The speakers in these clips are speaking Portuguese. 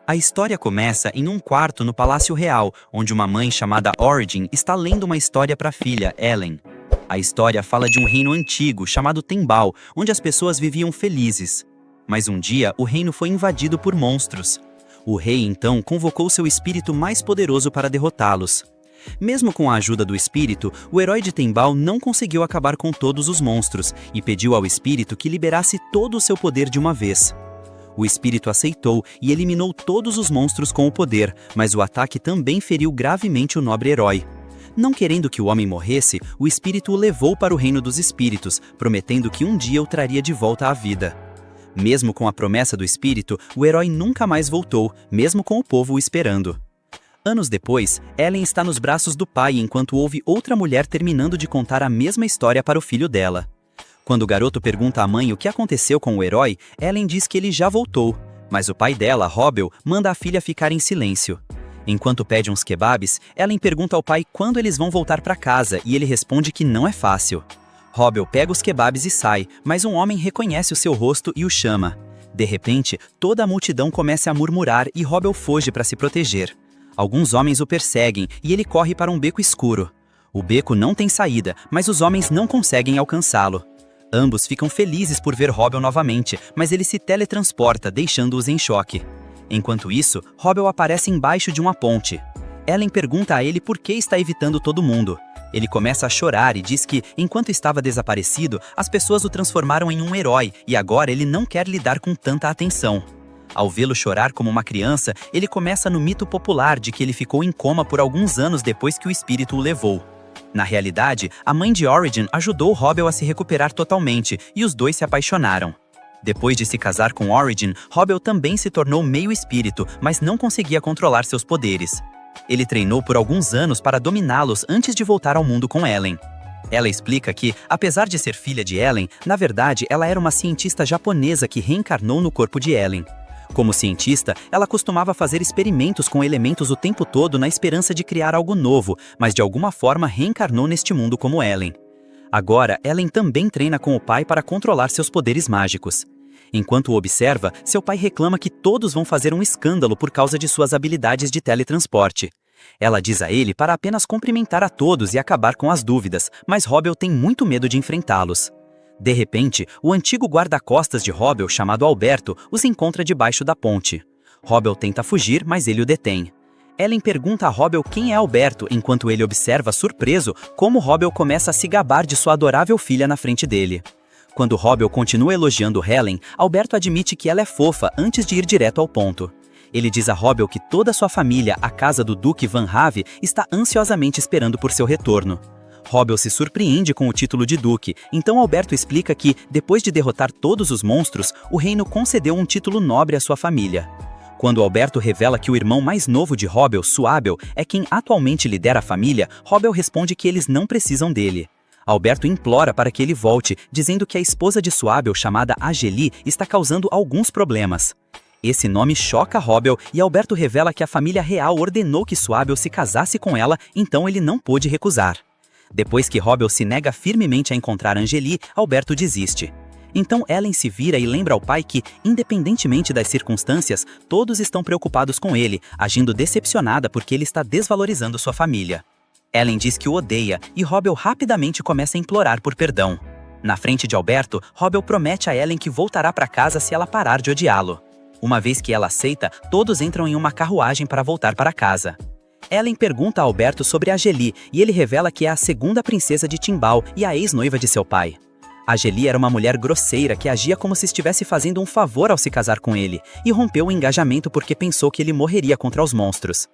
A história começa em um quarto no Palácio Real, onde uma mãe chamada Origin está lendo uma história para a filha, Ellen. A história fala de um reino antigo chamado Tembal, onde as pessoas viviam felizes. Mas um dia, o reino foi invadido por monstros. O rei, então, convocou seu espírito mais poderoso para derrotá-los. Mesmo com a ajuda do espírito, o herói de Tembal não conseguiu acabar com todos os monstros e pediu ao espírito que liberasse todo o seu poder de uma vez. O espírito aceitou e eliminou todos os monstros com o poder, mas o ataque também feriu gravemente o nobre herói. Não querendo que o homem morresse, o espírito o levou para o reino dos espíritos, prometendo que um dia o traria de volta à vida. Mesmo com a promessa do espírito, o herói nunca mais voltou, mesmo com o povo o esperando. Anos depois, Ellen está nos braços do pai enquanto ouve outra mulher terminando de contar a mesma história para o filho dela. Quando o garoto pergunta à mãe o que aconteceu com o herói, Ellen diz que ele já voltou, mas o pai dela, Robbel, manda a filha ficar em silêncio. Enquanto pede uns kebabs, Ellen pergunta ao pai quando eles vão voltar para casa e ele responde que não é fácil. Robbel pega os kebabs e sai, mas um homem reconhece o seu rosto e o chama. De repente, toda a multidão começa a murmurar e Robbel foge para se proteger. Alguns homens o perseguem e ele corre para um beco escuro. O beco não tem saída, mas os homens não conseguem alcançá-lo. Ambos ficam felizes por ver Robbel novamente, mas ele se teletransporta, deixando-os em choque. Enquanto isso, Robbel aparece embaixo de uma ponte. Ellen pergunta a ele por que está evitando todo mundo. Ele começa a chorar e diz que, enquanto estava desaparecido, as pessoas o transformaram em um herói e agora ele não quer lidar com tanta atenção. Ao vê-lo chorar como uma criança, ele começa no mito popular de que ele ficou em coma por alguns anos depois que o espírito o levou. Na realidade, a mãe de Origin ajudou Robbel a se recuperar totalmente e os dois se apaixonaram. Depois de se casar com Origin, Robbel também se tornou meio espírito, mas não conseguia controlar seus poderes. Ele treinou por alguns anos para dominá-los antes de voltar ao mundo com Ellen. Ela explica que, apesar de ser filha de Ellen, na verdade ela era uma cientista japonesa que reencarnou no corpo de Ellen. Como cientista, ela costumava fazer experimentos com elementos o tempo todo na esperança de criar algo novo, mas de alguma forma reencarnou neste mundo como Ellen. Agora, Ellen também treina com o pai para controlar seus poderes mágicos. Enquanto o observa, seu pai reclama que todos vão fazer um escândalo por causa de suas habilidades de teletransporte. Ela diz a ele para apenas cumprimentar a todos e acabar com as dúvidas, mas Robbel tem muito medo de enfrentá-los. De repente, o antigo guarda-costas de Robbel, chamado Alberto, os encontra debaixo da ponte. Robbel tenta fugir, mas ele o detém. Ellen pergunta a Robbel quem é Alberto, enquanto ele observa, surpreso, como Robbel começa a se gabar de sua adorável filha na frente dele. Quando Robbel continua elogiando Helen, Alberto admite que ela é fofa antes de ir direto ao ponto. Ele diz a Robbel que toda sua família, a casa do Duque Van Have, está ansiosamente esperando por seu retorno. Robbel se surpreende com o título de Duque, então Alberto explica que, depois de derrotar todos os monstros, o reino concedeu um título nobre à sua família. Quando Alberto revela que o irmão mais novo de Robbel, Suabel, é quem atualmente lidera a família, Robbel responde que eles não precisam dele. Alberto implora para que ele volte, dizendo que a esposa de Suabel, chamada Ageli, está causando alguns problemas. Esse nome choca Robbel e Alberto revela que a família real ordenou que Suabel se casasse com ela, então ele não pôde recusar. Depois que Robbel se nega firmemente a encontrar Angeli, Alberto desiste. Então Ellen se vira e lembra ao pai que, independentemente das circunstâncias, todos estão preocupados com ele, agindo decepcionada porque ele está desvalorizando sua família. Ellen diz que o odeia e Robbel rapidamente começa a implorar por perdão. Na frente de Alberto, Robbel promete a Ellen que voltará para casa se ela parar de odiá-lo. Uma vez que ela aceita, todos entram em uma carruagem para voltar para casa. Ellen pergunta a Alberto sobre Ageli e ele revela que é a segunda princesa de Timbal e a ex-noiva de seu pai. Ageli era uma mulher grosseira que agia como se estivesse fazendo um favor ao se casar com ele e rompeu o engajamento porque pensou que ele morreria contra os monstros.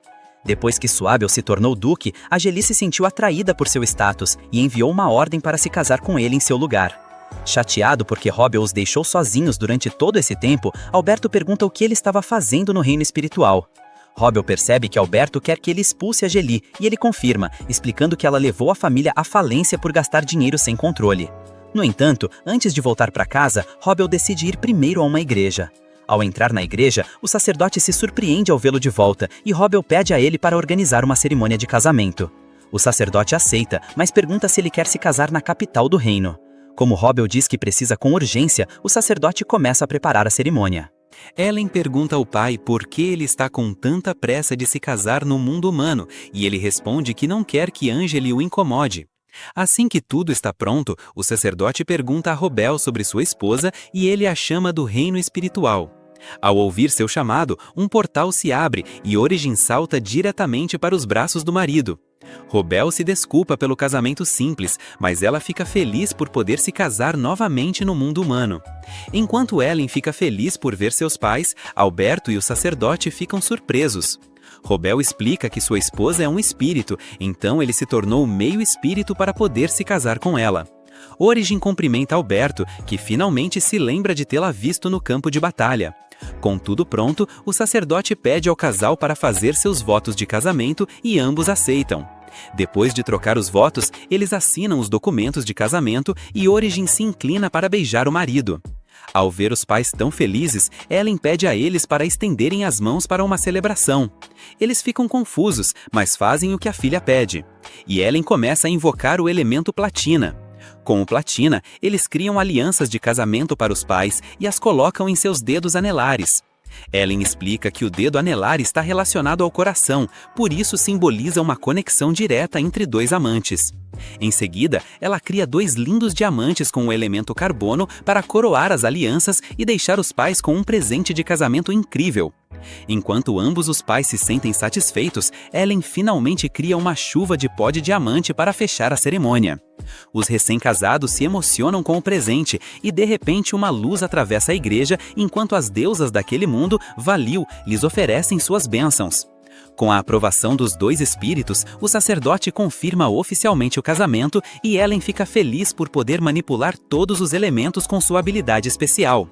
Depois que Suabel se tornou duque, Ageli se sentiu atraída por seu status e enviou uma ordem para se casar com ele em seu lugar. Chateado porque Robbel os deixou sozinhos durante todo esse tempo, Alberto pergunta o que ele estava fazendo no reino espiritual. Robbel percebe que Alberto quer que ele expulse Ageli e ele confirma, explicando que ela levou a família à falência por gastar dinheiro sem controle. No entanto, antes de voltar para casa, Robbel decide ir primeiro a uma igreja. Ao entrar na igreja, o sacerdote se surpreende ao vê-lo de volta e Robbel pede a ele para organizar uma cerimônia de casamento. O sacerdote aceita, mas pergunta se ele quer se casar na capital do reino. Como Robbel diz que precisa com urgência, o sacerdote começa a preparar a cerimônia. Ellen pergunta ao pai por que ele está com tanta pressa de se casar no mundo humano, e ele responde que não quer que Angeli o incomode. Assim que tudo está pronto, o sacerdote pergunta a Robel sobre sua esposa e ele a chama do reino espiritual. Ao ouvir seu chamado, um portal se abre e Origin salta diretamente para os braços do marido. Robel se desculpa pelo casamento simples, mas ela fica feliz por poder se casar novamente no mundo humano. Enquanto Ellen fica feliz por ver seus pais, Alberto e o sacerdote ficam surpresos. Robel explica que sua esposa é um espírito, então ele se tornou meio espírito para poder se casar com ela. Origin cumprimenta Alberto, que finalmente se lembra de tê-la visto no campo de batalha. Com tudo pronto, o sacerdote pede ao casal para fazer seus votos de casamento e ambos aceitam. Depois de trocar os votos, eles assinam os documentos de casamento e Origin se inclina para beijar o marido. Ao ver os pais tão felizes, Ellen pede a eles para estenderem as mãos para uma celebração. Eles ficam confusos, mas fazem o que a filha pede. E Ellen começa a invocar o elemento platina. Com o platina, eles criam alianças de casamento para os pais e as colocam em seus dedos anelares. Ellen explica que o dedo anelar está relacionado ao coração, por isso simboliza uma conexão direta entre dois amantes. Em seguida, ela cria 2 lindos diamantes com o elemento carbono para coroar as alianças e deixar os pais com um presente de casamento incrível. Enquanto ambos os pais se sentem satisfeitos, Ellen finalmente cria uma chuva de pó de diamante para fechar a cerimônia. Os recém-casados se emocionam com o presente e de repente uma luz atravessa a igreja enquanto as deusas daquele mundo, Valil, lhes oferecem suas bênçãos. Com a aprovação dos 2 espíritos, o sacerdote confirma oficialmente o casamento e Ellen fica feliz por poder manipular todos os elementos com sua habilidade especial.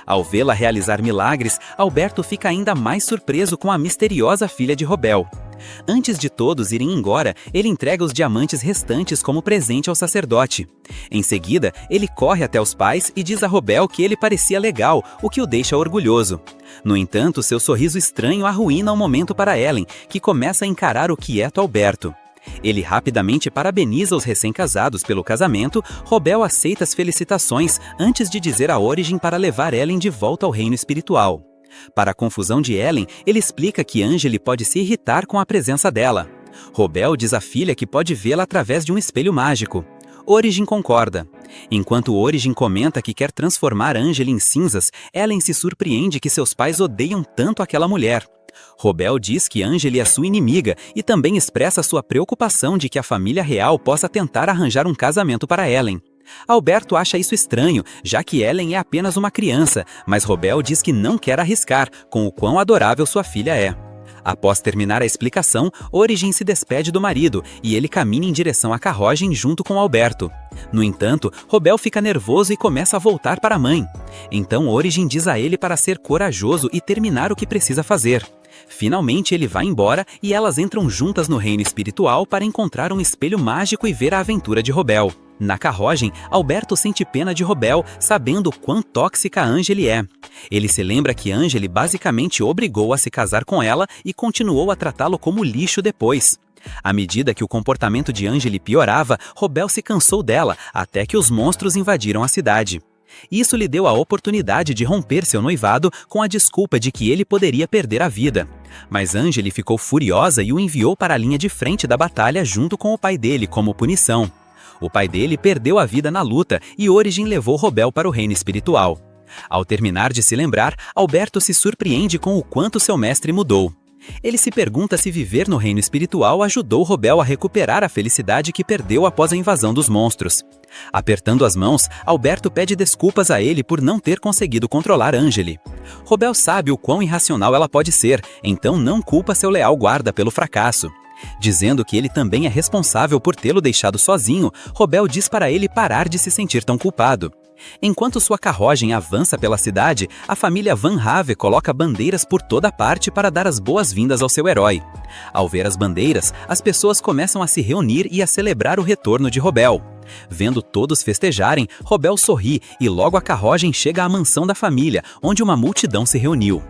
Ao vê-la realizar milagres, Alberto fica ainda mais surpreso com a misteriosa filha de Robel. Antes de todos irem embora, ele entrega os diamantes restantes como presente ao sacerdote. Em seguida, ele corre até os pais e diz a Robel que ele parecia legal, o que o deixa orgulhoso. No entanto, seu sorriso estranho arruína o momento para Ellen, que começa a encarar o quieto Alberto. Ele rapidamente parabeniza os recém-casados pelo casamento. Robel aceita as felicitações antes de dizer a Origin para levar Ellen de volta ao reino espiritual. Para a confusão de Ellen, ele explica que Angeli pode se irritar com a presença dela. Robel diz à filha que pode vê-la através de um espelho mágico. Origin concorda. Enquanto Origin comenta que quer transformar Angeli em cinzas, Ellen se surpreende que seus pais odeiam tanto aquela mulher. Robel diz que Angeli é sua inimiga e também expressa sua preocupação de que a família real possa tentar arranjar um casamento para Ellen. Alberto acha isso estranho, já que Ellen é apenas uma criança, mas Robel diz que não quer arriscar, com o quão adorável sua filha é. Após terminar a explicação, Origin se despede do marido e ele caminha em direção à carruagem junto com Alberto. No entanto, Robel fica nervoso e começa a voltar para a mãe. Então Origin diz a ele para ser corajoso e terminar o que precisa fazer. Finalmente ele vai embora e elas entram juntas no reino espiritual para encontrar um espelho mágico e ver a aventura de Robel. Na carruagem, Alberto sente pena de Robel, sabendo quão tóxica Angeli é. Ele se lembra que Angeli basicamente obrigou a se casar com ela e continuou a tratá-lo como lixo depois. À medida que o comportamento de Angeli piorava, Robel se cansou dela, até que os monstros invadiram a cidade. Isso lhe deu a oportunidade de romper seu noivado com a desculpa de que ele poderia perder a vida. Mas Angeli ficou furiosa e o enviou para a linha de frente da batalha junto com o pai dele como punição. O pai dele perdeu a vida na luta e Origin levou Robel para o reino espiritual. Ao terminar de se lembrar, Alberto se surpreende com o quanto seu mestre mudou. Ele se pergunta se viver no reino espiritual ajudou Robel a recuperar a felicidade que perdeu após a invasão dos monstros. Apertando as mãos, Alberto pede desculpas a ele por não ter conseguido controlar Angeli. Robel sabe o quão irracional ela pode ser, então não culpa seu leal guarda pelo fracasso. Dizendo que ele também é responsável por tê-lo deixado sozinho, Robel diz para ele parar de se sentir tão culpado. Enquanto sua carruagem avança pela cidade, a família Van Have coloca bandeiras por toda parte para dar as boas-vindas ao seu herói. Ao ver as bandeiras, as pessoas começam a se reunir e a celebrar o retorno de Robel. Vendo todos festejarem, Robel sorri e logo a carruagem chega à mansão da família, onde uma multidão se reuniu.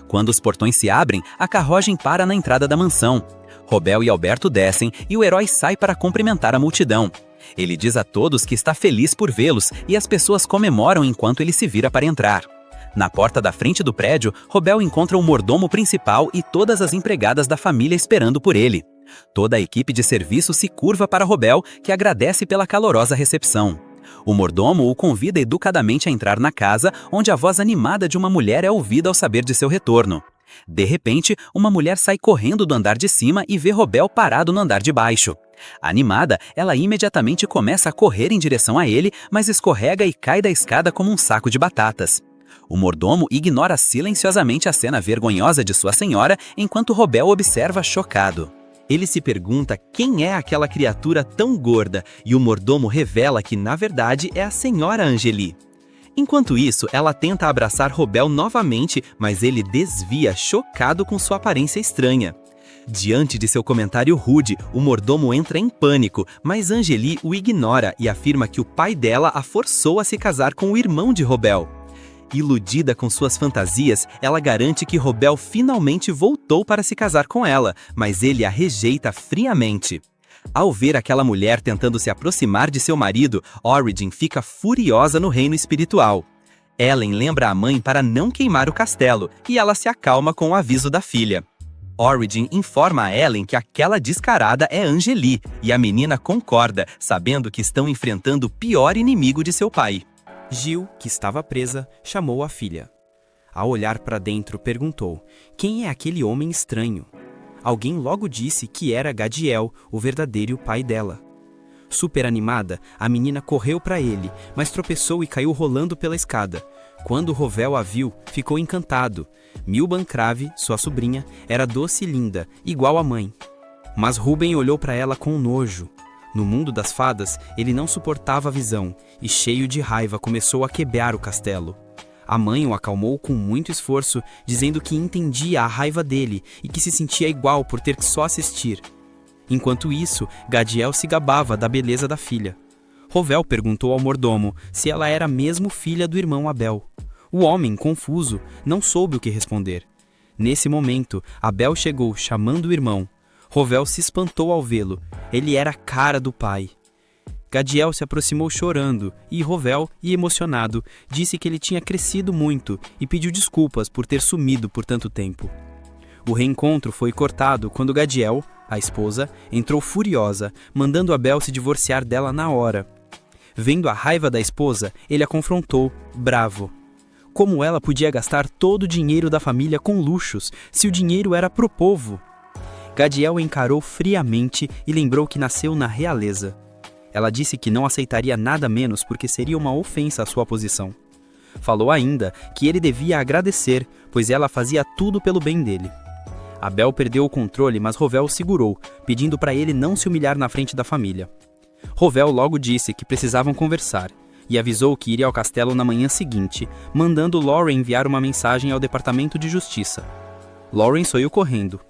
Quando os portões se abrem, a carruagem para na entrada da mansão. Robel e Alberto descem e o herói sai para cumprimentar a multidão. Ele diz a todos que está feliz por vê-los e as pessoas comemoram enquanto ele se vira para entrar. Na porta da frente do prédio, Robel encontra o mordomo principal e todas as empregadas da família esperando por ele. Toda a equipe de serviço se curva para Robel, que agradece pela calorosa recepção. O mordomo o convida educadamente a entrar na casa, onde a voz animada de uma mulher é ouvida ao saber de seu retorno. De repente, uma mulher sai correndo do andar de cima e vê Robel parado no andar de baixo. Animada, ela imediatamente começa a correr em direção a ele, mas escorrega e cai da escada como um saco de batatas. O mordomo ignora silenciosamente a cena vergonhosa de sua senhora, enquanto Robel observa chocado. Ele se pergunta quem é aquela criatura tão gorda, e o mordomo revela que, na verdade, é a senhora Angeli. Enquanto isso, ela tenta abraçar Robel novamente, mas ele desvia, chocado com sua aparência estranha. Diante de seu comentário rude, o mordomo entra em pânico, mas Angeli o ignora e afirma que o pai dela a forçou a se casar com o irmão de Robel. Iludida com suas fantasias, ela garante que Robel finalmente voltou para se casar com ela, mas ele a rejeita friamente. Ao ver aquela mulher tentando se aproximar de seu marido, Origin fica furiosa no reino espiritual. Ellen lembra a mãe para não queimar o castelo, e ela se acalma com o aviso da filha. Origin informa a Ellen que aquela descarada é Angeli, e a menina concorda, sabendo que estão enfrentando o pior inimigo de seu pai. Jill, que estava presa, chamou a filha. Ao olhar para dentro, perguntou: quem é aquele homem estranho? Alguém logo disse que era Gadiel, o verdadeiro pai dela. Super animada, a menina correu para ele, mas tropeçou e caiu rolando pela escada. Quando Robel a viu, ficou encantado. Milban Crave, sua sobrinha, era doce e linda, igual à mãe. Mas Ruben olhou para ela com nojo. No mundo das fadas, ele não suportava a visão, e cheio de raiva começou a quebrar o castelo. A mãe o acalmou com muito esforço, dizendo que entendia a raiva dele e que se sentia igual por ter que só assistir. Enquanto isso, Gadiel se gabava da beleza da filha. Rovel perguntou ao mordomo se ela era mesmo filha do irmão Abel. O homem, confuso, não soube o que responder. Nesse momento, Abel chegou chamando o irmão. Rovel se espantou ao vê-lo. Ele era a cara do pai. Gadiel se aproximou chorando e Rovel, emocionado, disse que ele tinha crescido muito e pediu desculpas por ter sumido por tanto tempo. O reencontro foi cortado quando Gadiel, a esposa, entrou furiosa, mandando Abel se divorciar dela na hora. Vendo a raiva da esposa, ele a confrontou, bravo. Como ela podia gastar todo o dinheiro da família com luxos, se o dinheiro era pro povo? Gadiel encarou friamente e lembrou que nasceu na realeza. Ela disse que não aceitaria nada menos porque seria uma ofensa à sua posição. Falou ainda que ele devia agradecer, pois ela fazia tudo pelo bem dele. Abel perdeu o controle, mas Rovel o segurou, pedindo para ele não se humilhar na frente da família. Rovel logo disse que precisavam conversar, e avisou que iria ao castelo na manhã seguinte, mandando Lauren enviar uma mensagem ao Departamento de Justiça. Lauren saiu correndo.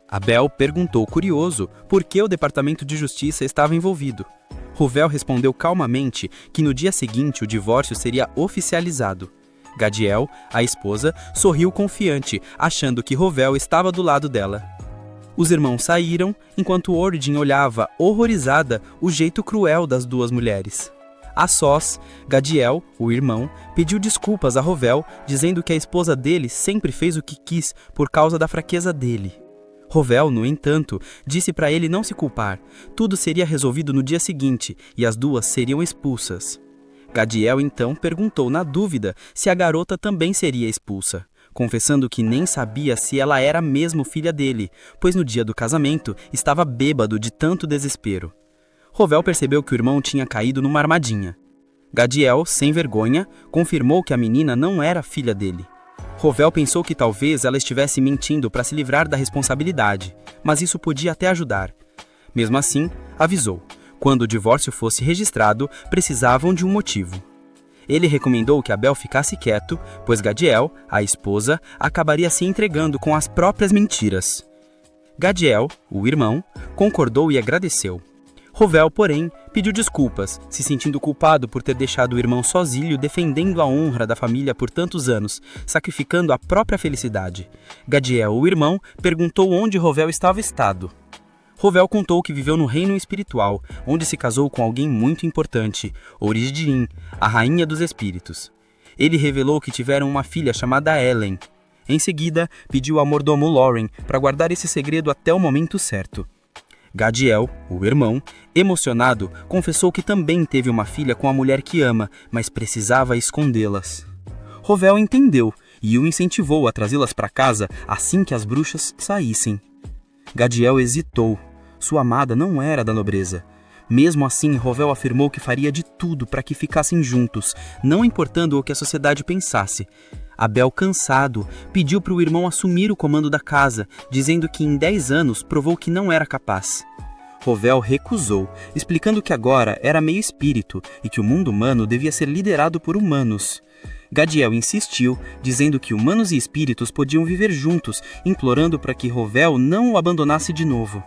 Abel perguntou curioso por que o Departamento de Justiça estava envolvido. Rovel respondeu calmamente que no dia seguinte o divórcio seria oficializado. Gadiel, a esposa, sorriu confiante, achando que Rovel estava do lado dela. Os irmãos saíram, enquanto Origin olhava, horrorizada, o jeito cruel das duas mulheres. A sós, Gadiel, o irmão, pediu desculpas a Rovel, dizendo que a esposa dele sempre fez o que quis por causa da fraqueza dele. Rovel, no entanto, disse para ele não se culpar. Tudo seria resolvido no dia seguinte e as duas seriam expulsas. Gadiel então perguntou na dúvida se a garota também seria expulsa, confessando que nem sabia se ela era mesmo filha dele, pois no dia do casamento estava bêbado de tanto desespero. Rovel percebeu que o irmão tinha caído numa armadilha. Gadiel, sem vergonha, confirmou que a menina não era filha dele. Rovel pensou que talvez ela estivesse mentindo para se livrar da responsabilidade, mas isso podia até ajudar. Mesmo assim, avisou. Quando o divórcio fosse registrado, precisavam de um motivo. Ele recomendou que Abel ficasse quieto, pois Gadiel, a esposa, acabaria se entregando com as próprias mentiras. Gadiel, o irmão, concordou e agradeceu. Rovel, porém, pediu desculpas, se sentindo culpado por ter deixado o irmão sozinho defendendo a honra da família por tantos anos, sacrificando a própria felicidade. Gadiel, o irmão, perguntou onde Rovel estava estado. Rovel contou que viveu no reino espiritual, onde se casou com alguém muito importante, Origin, a rainha dos espíritos. Ele revelou que tiveram uma filha chamada Ellen. Em seguida, pediu ao mordomo Lauren para guardar esse segredo até o momento certo. Gadiel, o irmão, emocionado, confessou que também teve uma filha com a mulher que ama, mas precisava escondê-las. Rovel entendeu e o incentivou a trazê-las para casa assim que as bruxas saíssem. Gadiel hesitou. Sua amada não era da nobreza. Mesmo assim, Rovel afirmou que faria de tudo para que ficassem juntos, não importando o que a sociedade pensasse. Abel, cansado, pediu para o irmão assumir o comando da casa, dizendo que em 10 anos provou que não era capaz. Rovel recusou, explicando que agora era meio espírito e que o mundo humano devia ser liderado por humanos. Gadiel insistiu, dizendo que humanos e espíritos podiam viver juntos, implorando para que Rovel não o abandonasse de novo.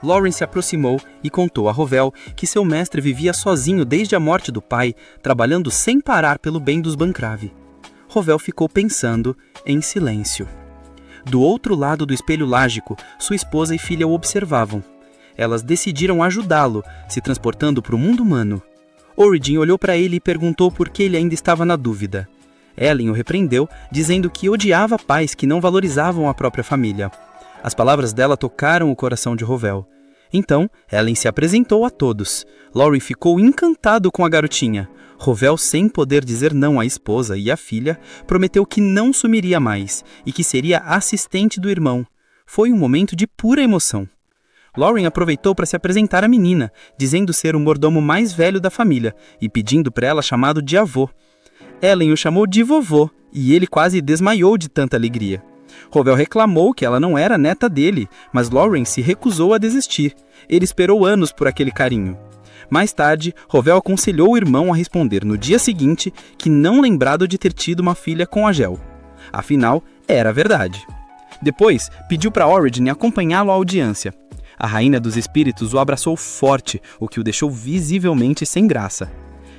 Lauren se aproximou e contou a Rovel que seu mestre vivia sozinho desde a morte do pai, trabalhando sem parar pelo bem dos Bancrave. Rovel ficou pensando, em silêncio. Do outro lado do espelho lágico, sua esposa e filha o observavam. Elas decidiram ajudá-lo, se transportando para o mundo humano. Origin olhou para ele e perguntou por que ele ainda estava na dúvida. Ellen o repreendeu, dizendo que odiava pais que não valorizavam a própria família. As palavras dela tocaram o coração de Rovel. Então, Ellen se apresentou a todos. Lauren ficou encantado com a garotinha. Rovel, sem poder dizer não à esposa e à filha, prometeu que não sumiria mais e que seria assistente do irmão. Foi um momento de pura emoção. Lauren aproveitou para se apresentar à menina, dizendo ser o mordomo mais velho da família e pedindo para ela chamado de avô. Ellen o chamou de vovô e ele quase desmaiou de tanta alegria. Rovel reclamou que ela não era neta dele, mas Lauren se recusou a desistir. Ele esperou anos por aquele carinho. Mais tarde, Rovel aconselhou o irmão a responder no dia seguinte que não lembrado de ter tido uma filha com Agel. Afinal, era verdade. Depois, pediu para Origin acompanhá-lo à audiência. A rainha dos espíritos o abraçou forte, o que o deixou visivelmente sem graça.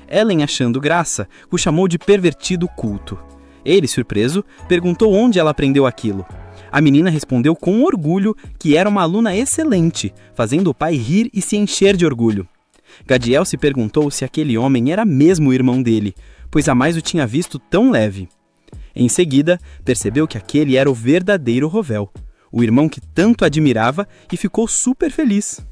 Ellen, achando graça, o chamou de pervertido culto. Ele, surpreso, perguntou onde ela aprendeu aquilo. A menina respondeu com orgulho que era uma aluna excelente, fazendo o pai rir e se encher de orgulho. Gadiel se perguntou se aquele homem era mesmo o irmão dele, pois jamais o tinha visto tão leve. Em seguida, percebeu que aquele era o verdadeiro Rovel, o irmão que tanto admirava, e ficou super feliz.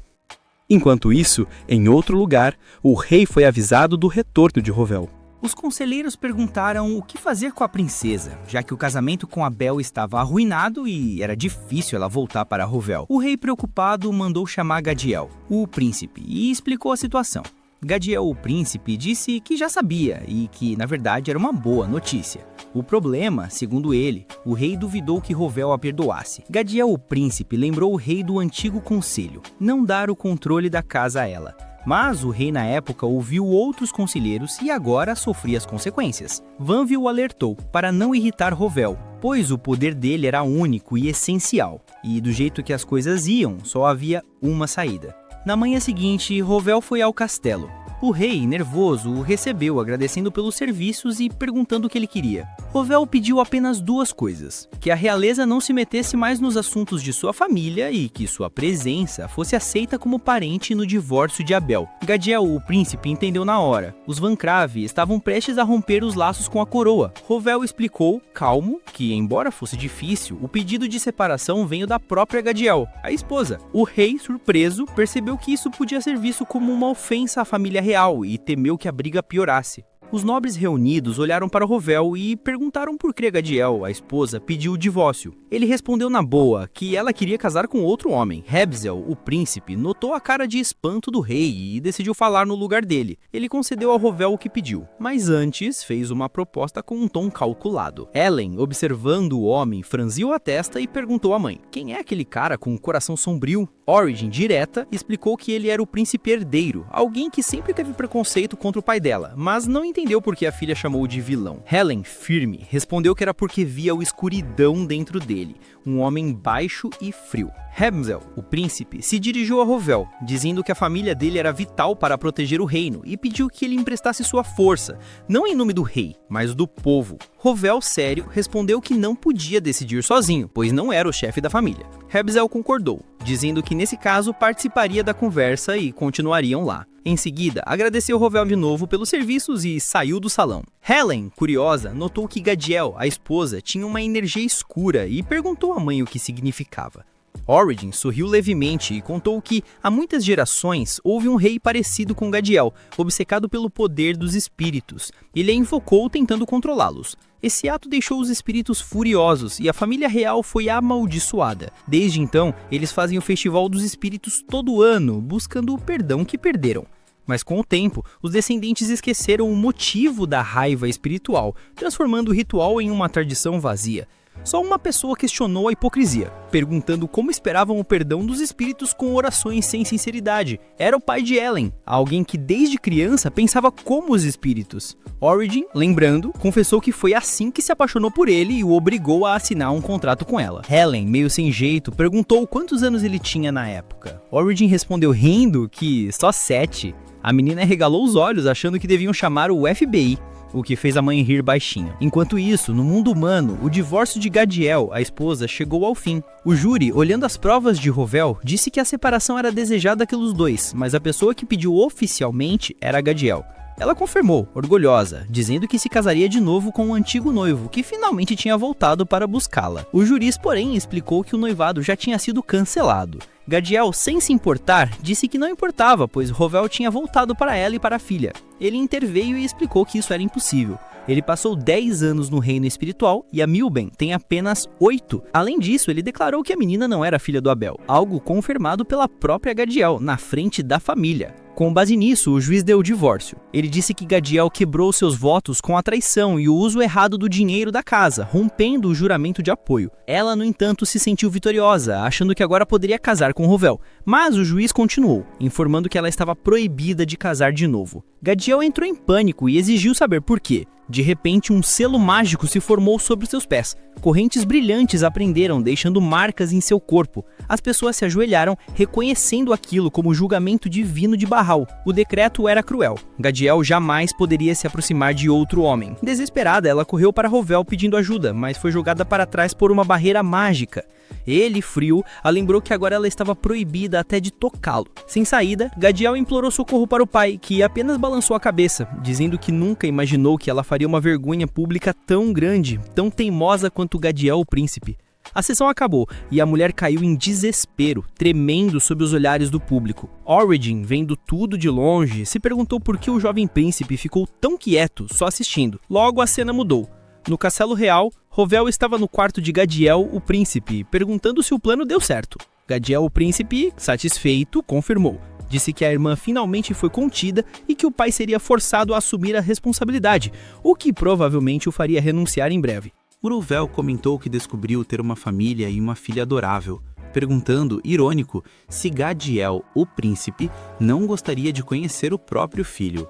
Enquanto isso, em outro lugar, o rei foi avisado do retorno de Rovel. Os conselheiros perguntaram o que fazer com a princesa, já que o casamento com Abel estava arruinado e era difícil ela voltar para Rovel. O rei, preocupado, mandou chamar Gadiel, o príncipe, e explicou a situação. Gadiel, o príncipe, disse que já sabia e que, na verdade, era uma boa notícia. O problema, segundo ele, o rei duvidou que Rovel a perdoasse. Gadiel, o príncipe, lembrou o rei do antigo conselho, não dar o controle da casa a ela. Mas o rei na época ouviu outros conselheiros e agora sofria as consequências. Vanvi o alertou para não irritar Rovel, pois o poder dele era único e essencial, e do jeito que as coisas iam, só havia uma saída. Na manhã seguinte, Rovel foi ao castelo. O rei, nervoso, o recebeu agradecendo pelos serviços e perguntando o que ele queria. Rovel pediu apenas 2 coisas: que a realeza não se metesse mais nos assuntos de sua família e que sua presença fosse aceita como parente no divórcio de Abel. Gadiel, o príncipe, entendeu na hora. Os Bancrave estavam prestes a romper os laços com a coroa. Rovel explicou, calmo, que embora fosse difícil, o pedido de separação veio da própria Gadiel, a esposa. O rei, surpreso, percebeu que isso podia ser visto como uma ofensa à família real e temeu que a briga piorasse. Os nobres reunidos olharam para Rovel e perguntaram por que Gadiel, a esposa, pediu o divórcio. Ele respondeu na boa que ela queria casar com outro homem. Hebzel, o príncipe, notou a cara de espanto do rei e decidiu falar no lugar dele. Ele concedeu ao Rovel o que pediu, mas antes fez uma proposta com um tom calculado. Ellen, observando o homem, franziu a testa e perguntou à mãe: quem é aquele cara com o coração sombrio? Origin, direta, explicou que ele era o príncipe herdeiro, alguém que sempre teve preconceito contra o pai dela, mas não entendeu por que a filha chamou de vilão. Helen, firme, respondeu que era porque via a escuridão dentro dele, um homem baixo e frio. Hebzel, o príncipe, se dirigiu a Rovel, dizendo que a família dele era vital para proteger o reino e pediu que ele emprestasse sua força, não em nome do rei, mas do povo. Rovel, sério, respondeu que não podia decidir sozinho, pois não era o chefe da família. Hebzel concordou, dizendo que nesse caso participaria da conversa e continuariam lá. Em seguida, agradeceu Rovel de novo pelos serviços e saiu do salão. Helen, curiosa, notou que Gadiel, a esposa, tinha uma energia escura e perguntou à mãe o que significava. Origin sorriu levemente e contou que, há muitas gerações, houve um rei parecido com Gadiel, obcecado pelo poder dos espíritos. Ele a invocou tentando controlá-los. Esse ato deixou os espíritos furiosos e a família real foi amaldiçoada. Desde então, eles fazem o Festival dos Espíritos todo ano, buscando o perdão que perderam. Mas com o tempo, os descendentes esqueceram o motivo da raiva espiritual, transformando o ritual em uma tradição vazia. Só uma pessoa questionou a hipocrisia, perguntando como esperavam o perdão dos espíritos com orações sem sinceridade. Era o pai de Ellen, alguém que desde criança pensava como os espíritos. Origin, lembrando, confessou que foi assim que se apaixonou por ele e o obrigou a assinar um contrato com ela. Helen, meio sem jeito, perguntou quantos anos ele tinha na época. Origin respondeu rindo que só 7. A menina regalou os olhos, achando que deviam chamar o FBI. O que fez a mãe rir baixinho. Enquanto isso, no mundo humano, o divórcio de Gadiel, a esposa, chegou ao fim. O júri, olhando as provas de Rovel, disse que a separação era desejada pelos dois, mas a pessoa que pediu oficialmente era Gadiel. Ela confirmou, orgulhosa, dizendo que se casaria de novo com o antigo noivo, que finalmente tinha voltado para buscá-la. O juiz, porém, explicou que o noivado já tinha sido cancelado. Gadiel, sem se importar, disse que não importava, pois Rovel tinha voltado para ela e para a filha. Ele interveio e explicou que isso era impossível. Ele passou 10 anos no reino espiritual e a Milben tem apenas 8. Além disso, ele declarou que a menina não era filha do Abel, algo confirmado pela própria Gadiel, na frente da família. Com base nisso, o juiz deu o divórcio. Ele disse que Gadiel quebrou seus votos com a traição e o uso errado do dinheiro da casa, rompendo o juramento de apoio. Ela, no entanto, se sentiu vitoriosa, achando que agora poderia casar com Rovel, mas o juiz continuou, informando que ela estava proibida de casar de novo. Gadiel entrou em pânico e exigiu saber por quê. De repente, um selo mágico se formou sobre seus pés. Correntes brilhantes a prenderam, deixando marcas em seu corpo. As pessoas se ajoelharam, reconhecendo aquilo como julgamento divino de Baal. O decreto era cruel. Gadiel jamais poderia se aproximar de outro homem. Desesperada, ela correu para Rovel pedindo ajuda, mas foi jogada para trás por uma barreira mágica. Ele, frio, a lembrou que agora ela estava proibida até de tocá-lo. Sem saída, Gadiel implorou socorro para o pai, que apenas balançou a cabeça, dizendo que nunca imaginou que ela faria uma vergonha pública tão grande, tão teimosa quanto Gadiel, o príncipe. A sessão acabou e a mulher caiu em desespero, tremendo sob os olhares do público. Origin, vendo tudo de longe, se perguntou por que o jovem príncipe ficou tão quieto, só assistindo. Logo a cena mudou. No castelo real, Rovel estava no quarto de Gadiel, o príncipe, perguntando se o plano deu certo. Gadiel, o príncipe, satisfeito, confirmou. Disse que a irmã finalmente foi contida e que o pai seria forçado a assumir a responsabilidade, o que provavelmente o faria renunciar em breve. Rovel comentou que descobriu ter uma família e uma filha adorável, perguntando, irônico, se Gadiel, o príncipe, não gostaria de conhecer o próprio filho.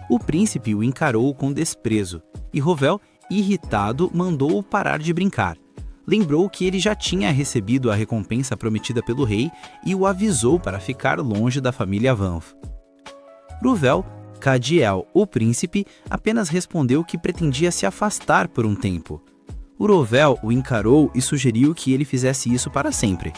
O príncipe o encarou com desprezo, e Rovel, irritado, mandou-o parar de brincar. Lembrou que ele já tinha recebido a recompensa prometida pelo rei e o avisou para ficar longe da família Vanf. Rovel, Gadiel, o príncipe, apenas respondeu que pretendia se afastar por um tempo. Rovel o encarou e sugeriu que ele fizesse isso para sempre.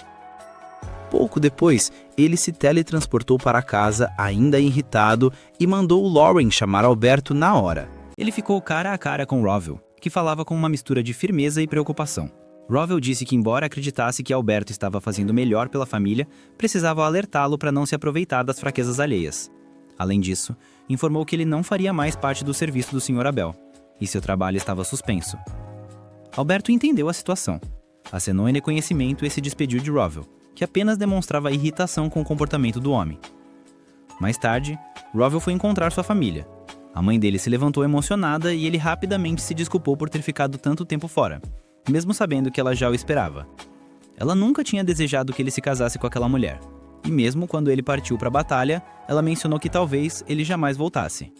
Pouco depois, ele se teletransportou para casa, ainda irritado, e mandou Lauren chamar Alberto na hora. Ele ficou cara a cara com Rovel, que falava com uma mistura de firmeza e preocupação. Rovel disse que, embora acreditasse que Alberto estava fazendo melhor pela família, precisava alertá-lo para não se aproveitar das fraquezas alheias. Além disso, informou que ele não faria mais parte do serviço do Sr. Abel, e seu trabalho estava suspenso. Alberto entendeu a situação, acenou em reconhecimento e se despediu de Rovel, que apenas demonstrava irritação com o comportamento do homem. Mais tarde, Rovel foi encontrar sua família. A mãe dele se levantou emocionada e ele rapidamente se desculpou por ter ficado tanto tempo fora, mesmo sabendo que ela já o esperava. Ela nunca tinha desejado que ele se casasse com aquela mulher, e mesmo quando ele partiu para a batalha, ela mencionou que talvez ele jamais voltasse.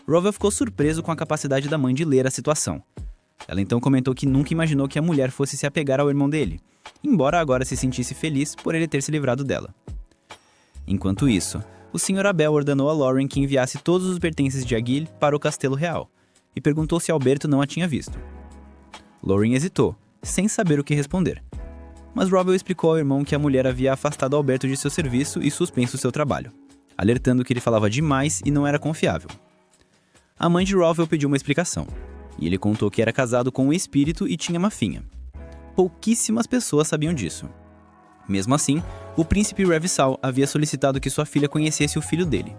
Rovel ficou surpreso com a capacidade da mãe de ler a situação. Ela então comentou que nunca imaginou que a mulher fosse se apegar ao irmão dele, embora agora se sentisse feliz por ele ter se livrado dela. Enquanto isso, o Sr. Abel ordenou a Lauren que enviasse todos os pertences de Aguil para o castelo real, e perguntou se Alberto não a tinha visto. Lauren hesitou, sem saber o que responder. Mas Rowell explicou ao irmão que a mulher havia afastado Alberto de seu serviço e suspenso seu trabalho, alertando que ele falava demais e não era confiável. A mãe de Rowell pediu uma explicação, e ele contou que era casado com um espírito e tinha uma filha. Pouquíssimas pessoas sabiam disso. Mesmo assim, o príncipe Revsal havia solicitado que sua filha conhecesse o filho dele.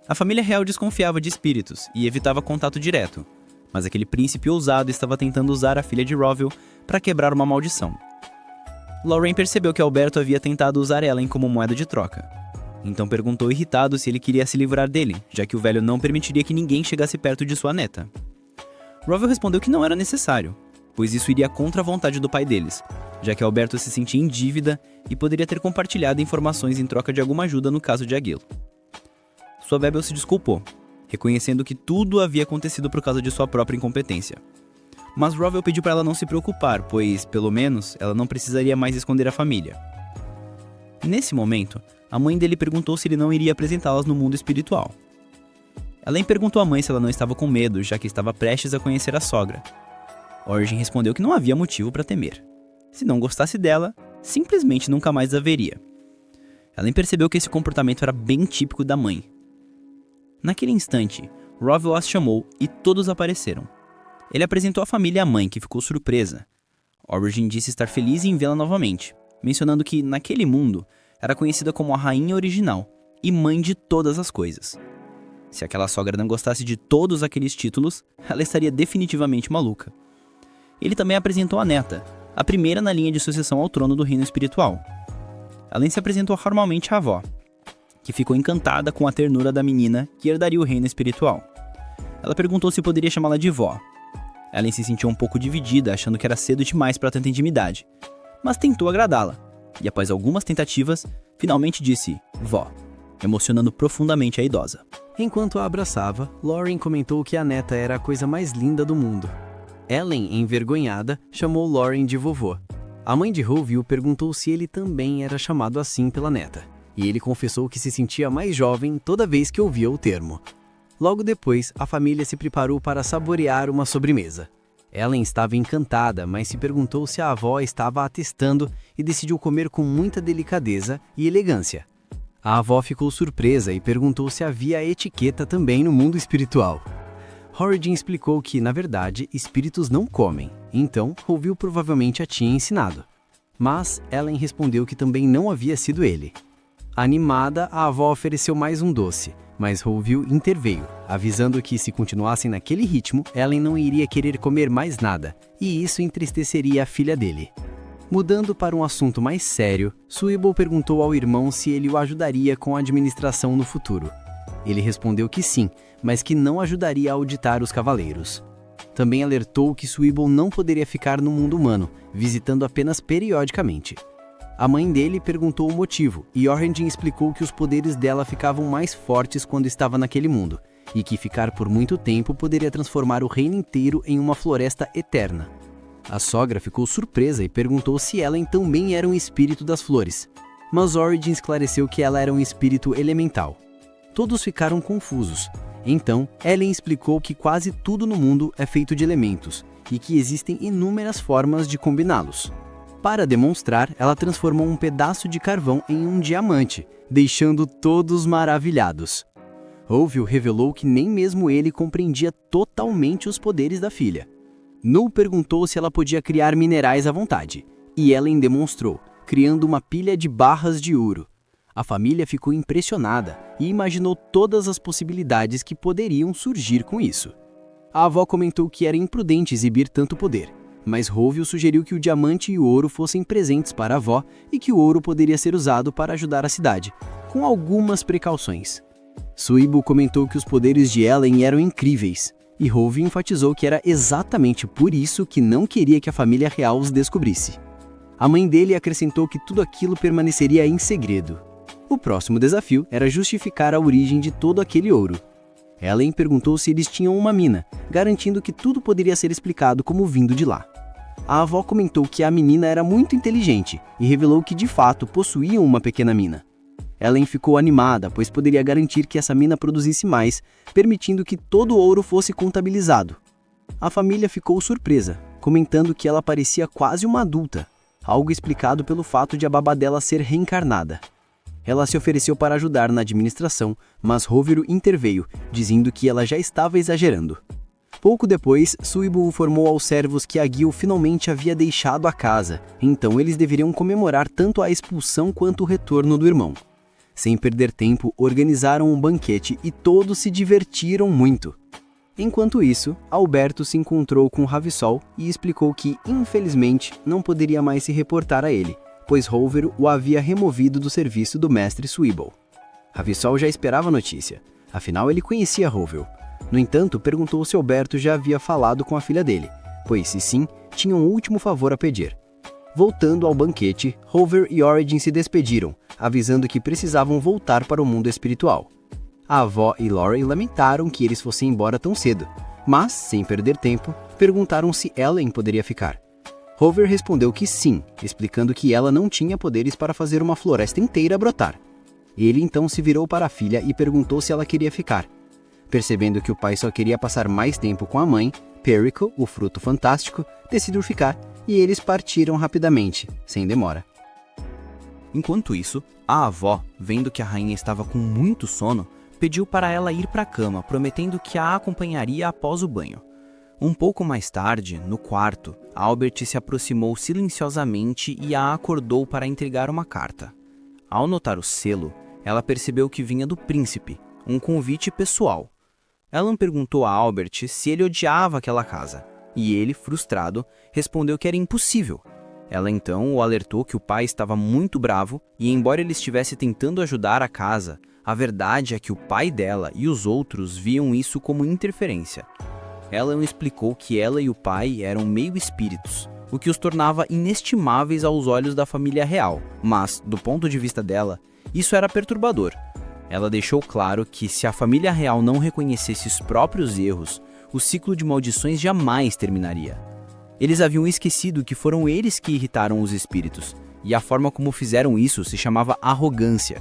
A família real desconfiava de espíritos e evitava contato direto, mas aquele príncipe ousado estava tentando usar a filha de Rowell para quebrar uma maldição. Lorraine percebeu que Alberto havia tentado usar Ellen como moeda de troca. Então perguntou irritado se ele queria se livrar dele, já que o velho não permitiria que ninguém chegasse perto de sua neta. Rowell respondeu que não era necessário, pois isso iria contra a vontade do pai deles, já que Alberto se sentia em dívida e poderia ter compartilhado informações em troca de alguma ajuda no caso de Aguil. Sua Bebel se desculpou, reconhecendo que tudo havia acontecido por causa de sua própria incompetência. Mas Rowell pediu para ela não se preocupar, pois, pelo menos, ela não precisaria mais esconder a família. Nesse momento, a mãe dele perguntou se ele não iria apresentá-las no mundo espiritual. Ellen perguntou à mãe se ela não estava com medo, já que estava prestes a conhecer a sogra. Origin respondeu que não havia motivo para temer. Se não gostasse dela, simplesmente nunca mais a veria. Ellen percebeu que esse comportamento era bem típico da mãe. Naquele instante, Rowell as chamou e todos apareceram. Ele apresentou a família à mãe, que ficou surpresa. Origin disse estar feliz em vê-la novamente, mencionando que, naquele mundo, era conhecida como a rainha original e mãe de todas as coisas. Se aquela sogra não gostasse de todos aqueles títulos, ela estaria definitivamente maluca. Ele também apresentou a neta, a primeira na linha de sucessão ao trono do reino espiritual. Além se apresentou formalmente à avó, que ficou encantada com a ternura da menina que herdaria o reino espiritual. Ela perguntou se poderia chamá-la de vó. Ellen se sentiu um pouco dividida, achando que era cedo demais para tanta intimidade, mas tentou agradá-la, e após algumas tentativas, finalmente disse vó, emocionando profundamente a idosa. Enquanto a abraçava, Lauren comentou que a neta era a coisa mais linda do mundo. Ellen, envergonhada, chamou Lauren de vovô. A mãe de Rowell perguntou se ele também era chamado assim pela neta, e ele confessou que se sentia mais jovem toda vez que ouvia o termo. Logo depois, a família se preparou para saborear uma sobremesa. Ellen estava encantada, mas se perguntou se a avó estava atestando e decidiu comer com muita delicadeza e elegância. A avó ficou surpresa e perguntou se havia etiqueta também no mundo espiritual. Origin explicou que, na verdade, espíritos não comem, então Rowell provavelmente a tinha ensinado. Mas Ellen respondeu que também não havia sido ele. Animada, a avó ofereceu mais um doce, mas Rowell interveio, avisando que se continuassem naquele ritmo, Ellen não iria querer comer mais nada, e isso entristeceria a filha dele. Mudando para um assunto mais sério, Suibol perguntou ao irmão se ele o ajudaria com a administração no futuro. Ele respondeu que sim, mas que não ajudaria a auditar os cavaleiros. Também alertou que Suibol não poderia ficar no mundo humano, visitando apenas periodicamente. A mãe dele perguntou o motivo, e Origin explicou que os poderes dela ficavam mais fortes quando estava naquele mundo, e que ficar por muito tempo poderia transformar o reino inteiro em uma floresta eterna. A sogra ficou surpresa e perguntou se Ellen também era um espírito das flores, mas Origin esclareceu que ela era um espírito elemental. Todos ficaram confusos. Então, Ellen explicou que quase tudo no mundo é feito de elementos, e que existem inúmeras formas de combiná-los. Para demonstrar, ela transformou um pedaço de carvão em um diamante, deixando todos maravilhados. Rowell revelou que nem mesmo ele compreendia totalmente os poderes da filha. Nu perguntou se ela podia criar minerais à vontade, e Ellen demonstrou, criando uma pilha de barras de ouro. A família ficou impressionada e imaginou todas as possibilidades que poderiam surgir com isso. A avó comentou que era imprudente exibir tanto poder, mas Rowell sugeriu que o diamante e o ouro fossem presentes para a avó e que o ouro poderia ser usado para ajudar a cidade, com algumas precauções. Suibol comentou que os poderes de Ellen eram incríveis, e Rowell enfatizou que era exatamente por isso que não queria que a família real os descobrisse. A mãe dele acrescentou que tudo aquilo permaneceria em segredo. O próximo desafio era justificar a origem de todo aquele ouro. Ellen perguntou se eles tinham uma mina, garantindo que tudo poderia ser explicado como vindo de lá. A avó comentou que a menina era muito inteligente e revelou que de fato possuíam uma pequena mina. Ellen ficou animada, pois poderia garantir que essa mina produzisse mais, permitindo que todo o ouro fosse contabilizado. A família ficou surpresa, comentando que ela parecia quase uma adulta. algo explicado pelo fato de a babá dela ser reencarnada. Ela se ofereceu para ajudar na administração, mas Rovero interveio, dizendo que ela já estava exagerando. Pouco depois, Suibo informou aos servos que a Gil finalmente havia deixado a casa, então eles deveriam comemorar tanto a expulsão quanto o retorno do irmão. Sem perder tempo, organizaram um banquete e todos se divertiram muito. Enquanto isso, Alberto se encontrou com Ravissol e explicou que, infelizmente, não poderia mais se reportar a ele, pois Rovero o havia removido do serviço do mestre Suibo. Ravissol já esperava a notícia, afinal ele conhecia Rovero. No entanto, perguntou se Alberto já havia falado com a filha dele, pois se sim, tinha um último favor a pedir. Voltando ao banquete, Rovero e Origin se despediram, avisando que precisavam voltar para o mundo espiritual. A avó e Lauren lamentaram que eles fossem embora tão cedo, mas, sem perder tempo, perguntaram se Ellen poderia ficar. Rovero respondeu que sim, explicando que ela não tinha poderes para fazer uma floresta inteira brotar. Ele então se virou para a filha e perguntou se ela queria ficar. Percebendo que o pai só queria passar mais tempo com a mãe, Perico, o fruto fantástico, decidiu ficar e eles partiram rapidamente, sem demora. Enquanto isso, a avó, vendo que a rainha estava com muito sono, pediu para ela ir para a cama, prometendo que a acompanharia após o banho. Um pouco mais tarde, no quarto, Albert se aproximou silenciosamente e a acordou para entregar uma carta. Ao notar o selo, ela percebeu que vinha do príncipe, um convite pessoal. Ellen perguntou a Albert se ele odiava aquela casa, e ele, frustrado, respondeu que era impossível. Ela então o alertou que o pai estava muito bravo e, embora ele estivesse tentando ajudar a casa, a verdade é que o pai dela e os outros viam isso como interferência. Ellen explicou que ela e o pai eram meio espíritos, o que os tornava inestimáveis aos olhos da família real, mas, do ponto de vista dela, isso era perturbador. Ela deixou claro que se a família real não reconhecesse os próprios erros, o ciclo de maldições jamais terminaria. Eles haviam esquecido que foram eles que irritaram os espíritos, e a forma como fizeram isso se chamava arrogância.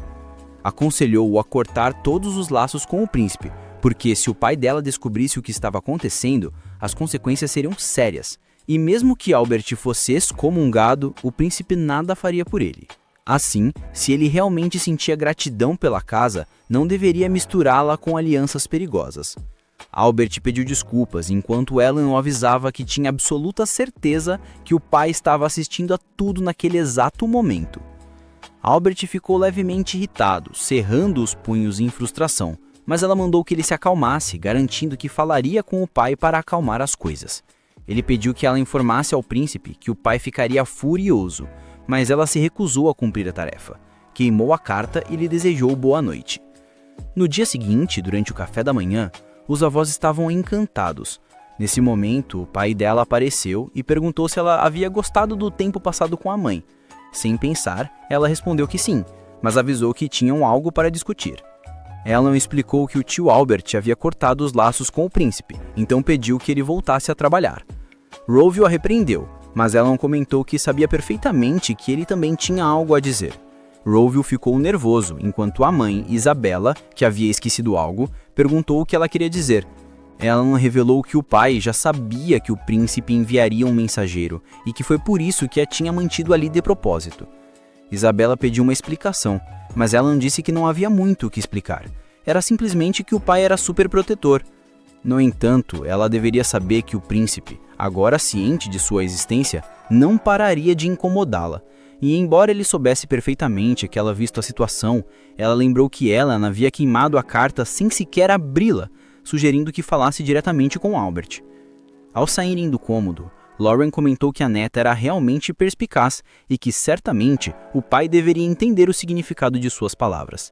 Aconselhou-o a cortar todos os laços com o príncipe, porque se o pai dela descobrisse o que estava acontecendo, as consequências seriam sérias, e mesmo que Albert fosse excomungado, o príncipe nada faria por ele. Assim, se ele realmente sentia gratidão pela casa, não deveria misturá-la com alianças perigosas. Albert pediu desculpas, enquanto Ellen o avisava que tinha absoluta certeza que o pai estava assistindo a tudo naquele exato momento. Albert ficou levemente irritado, cerrando os punhos em frustração, mas ela mandou que ele se acalmasse, garantindo que falaria com o pai para acalmar as coisas. Ele pediu que ela informasse ao príncipe que o pai ficaria furioso, mas ela se recusou a cumprir a tarefa. Queimou a carta e lhe desejou boa noite. No dia seguinte, durante o café da manhã, os avós estavam encantados. Nesse momento, o pai dela apareceu e perguntou se ela havia gostado do tempo passado com a mãe. Sem pensar, ela respondeu que sim, mas avisou que tinham algo para discutir. Ellen explicou que o tio Albert havia cortado os laços com o príncipe, então pediu que ele voltasse a trabalhar. Rovio a repreendeu, mas Ellen comentou que sabia perfeitamente que ele também tinha algo a dizer. Rovio ficou nervoso, enquanto a mãe, Isabella, que havia esquecido algo, perguntou o que ela queria dizer. Ellen revelou que o pai já sabia que o príncipe enviaria um mensageiro e que foi por isso que a tinha mantido ali de propósito. Isabella pediu uma explicação, mas Ellen disse que não havia muito o que explicar. Era simplesmente que o pai era super protetor. No entanto, ela deveria saber que o príncipe, agora ciente de sua existência, não pararia de incomodá-la. E embora ele soubesse perfeitamente que ela visto a situação, ela lembrou que Ellen havia queimado a carta sem sequer abri-la, sugerindo que falasse diretamente com Albert. Ao saírem do cômodo, Lauren comentou que a neta era realmente perspicaz e que certamente o pai deveria entender o significado de suas palavras.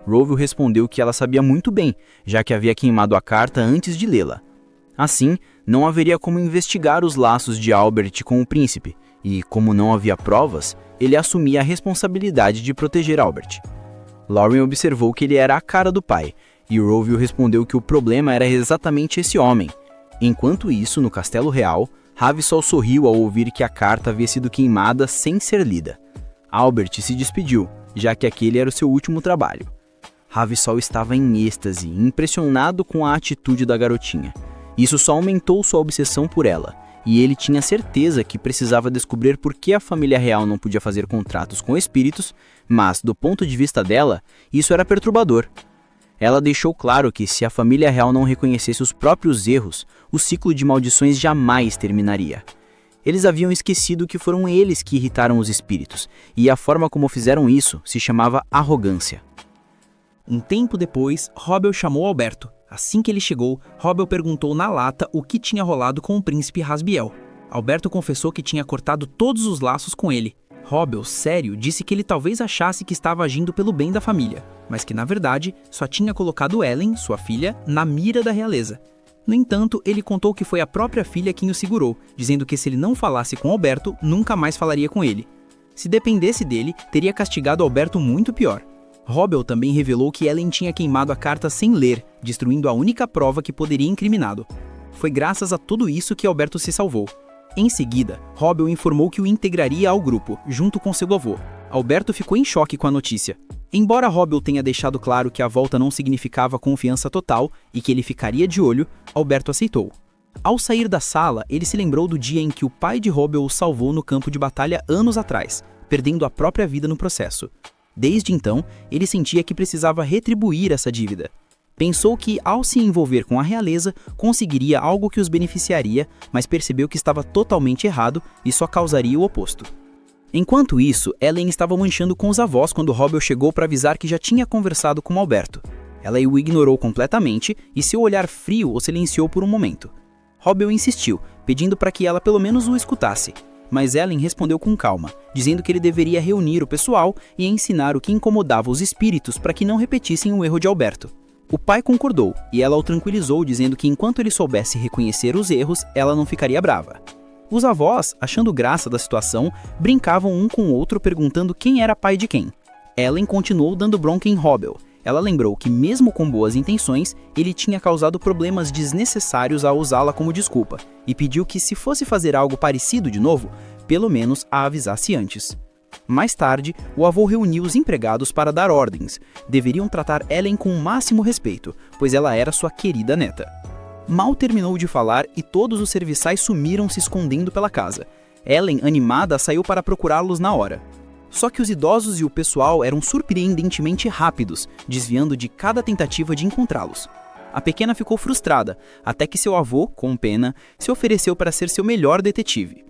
Rovio respondeu que ela sabia muito bem, já que havia queimado a carta antes de lê-la. Assim, não haveria como investigar os laços de Albert com o príncipe, e, como não havia provas, ele assumia a responsabilidade de proteger Albert. Lauren observou que ele era a cara do pai, e Rovio respondeu que o problema era exatamente esse homem. Enquanto isso, no Castelo Real, Ravissol sorriu ao ouvir que a carta havia sido queimada sem ser lida. Albert se despediu, já que aquele era o seu último trabalho. Ravissol estava em êxtase, impressionado com a atitude da garotinha. Isso só aumentou sua obsessão por ela, e ele tinha certeza que precisava descobrir por que a família real não podia fazer contratos com espíritos, mas, do ponto de vista dela, isso era perturbador. Ela deixou claro que se a família real não reconhecesse os próprios erros, o ciclo de maldições jamais terminaria. Eles haviam esquecido que foram eles que irritaram os espíritos, e a forma como fizeram isso se chamava arrogância. Um tempo depois, Robbel chamou Alberto. Assim que ele chegou, Robbel perguntou na lata o que tinha rolado com o príncipe Rasbiel. Alberto confessou que tinha cortado todos os laços com ele. Robbel, sério, disse que ele talvez achasse que estava agindo pelo bem da família, mas que na verdade só tinha colocado Ellen, sua filha, na mira da realeza. No entanto, ele contou que foi a própria filha quem o segurou, dizendo que se ele não falasse com Alberto, nunca mais falaria com ele. Se dependesse dele, teria castigado Alberto muito pior. Robbel também revelou que Ellen tinha queimado a carta sem ler, destruindo a única prova que poderia incriminá-lo. Foi graças a tudo isso que Alberto se salvou. Em seguida, Robbel informou que o integraria ao grupo, junto com seu avô. Alberto ficou em choque com a notícia. Embora Robbel tenha deixado claro que a volta não significava confiança total e que ele ficaria de olho, Alberto aceitou. Ao sair da sala, ele se lembrou do dia em que o pai de Robbel o salvou no campo de batalha anos atrás, perdendo a própria vida no processo. Desde então, ele sentia que precisava retribuir essa dívida. Pensou que, ao se envolver com a realeza, conseguiria algo que os beneficiaria, mas percebeu que estava totalmente errado e só causaria o oposto. Enquanto isso, Ellen estava manchando com os avós quando Robbel chegou para avisar que já tinha conversado com Alberto. Ela o ignorou completamente e seu olhar frio o silenciou por um momento. Robbel insistiu, pedindo para que ela pelo menos o escutasse. Mas Ellen respondeu com calma, dizendo que ele deveria reunir o pessoal e ensinar o que incomodava os espíritos para que não repetissem o erro de Alberto. O pai concordou, e ela o tranquilizou dizendo que enquanto ele soubesse reconhecer os erros, ela não ficaria brava. Os avós, achando graça da situação, brincavam um com o outro perguntando quem era pai de quem. Ellen continuou dando bronca em Robbel. Ela lembrou que mesmo com boas intenções, ele tinha causado problemas desnecessários ao usá-la como desculpa, e pediu que se fosse fazer algo parecido de novo, pelo menos a avisasse antes. Mais tarde, o avô reuniu os empregados para dar ordens. Deveriam tratar Ellen com o máximo respeito, pois ela era sua querida neta. Mal terminou de falar e todos os serviçais sumiram se escondendo pela casa. Ellen, animada, saiu para procurá-los na hora. Só que os idosos e o pessoal eram surpreendentemente rápidos, desviando de cada tentativa de encontrá-los. A pequena ficou frustrada, até que seu avô, com pena, se ofereceu para ser seu melhor detetive.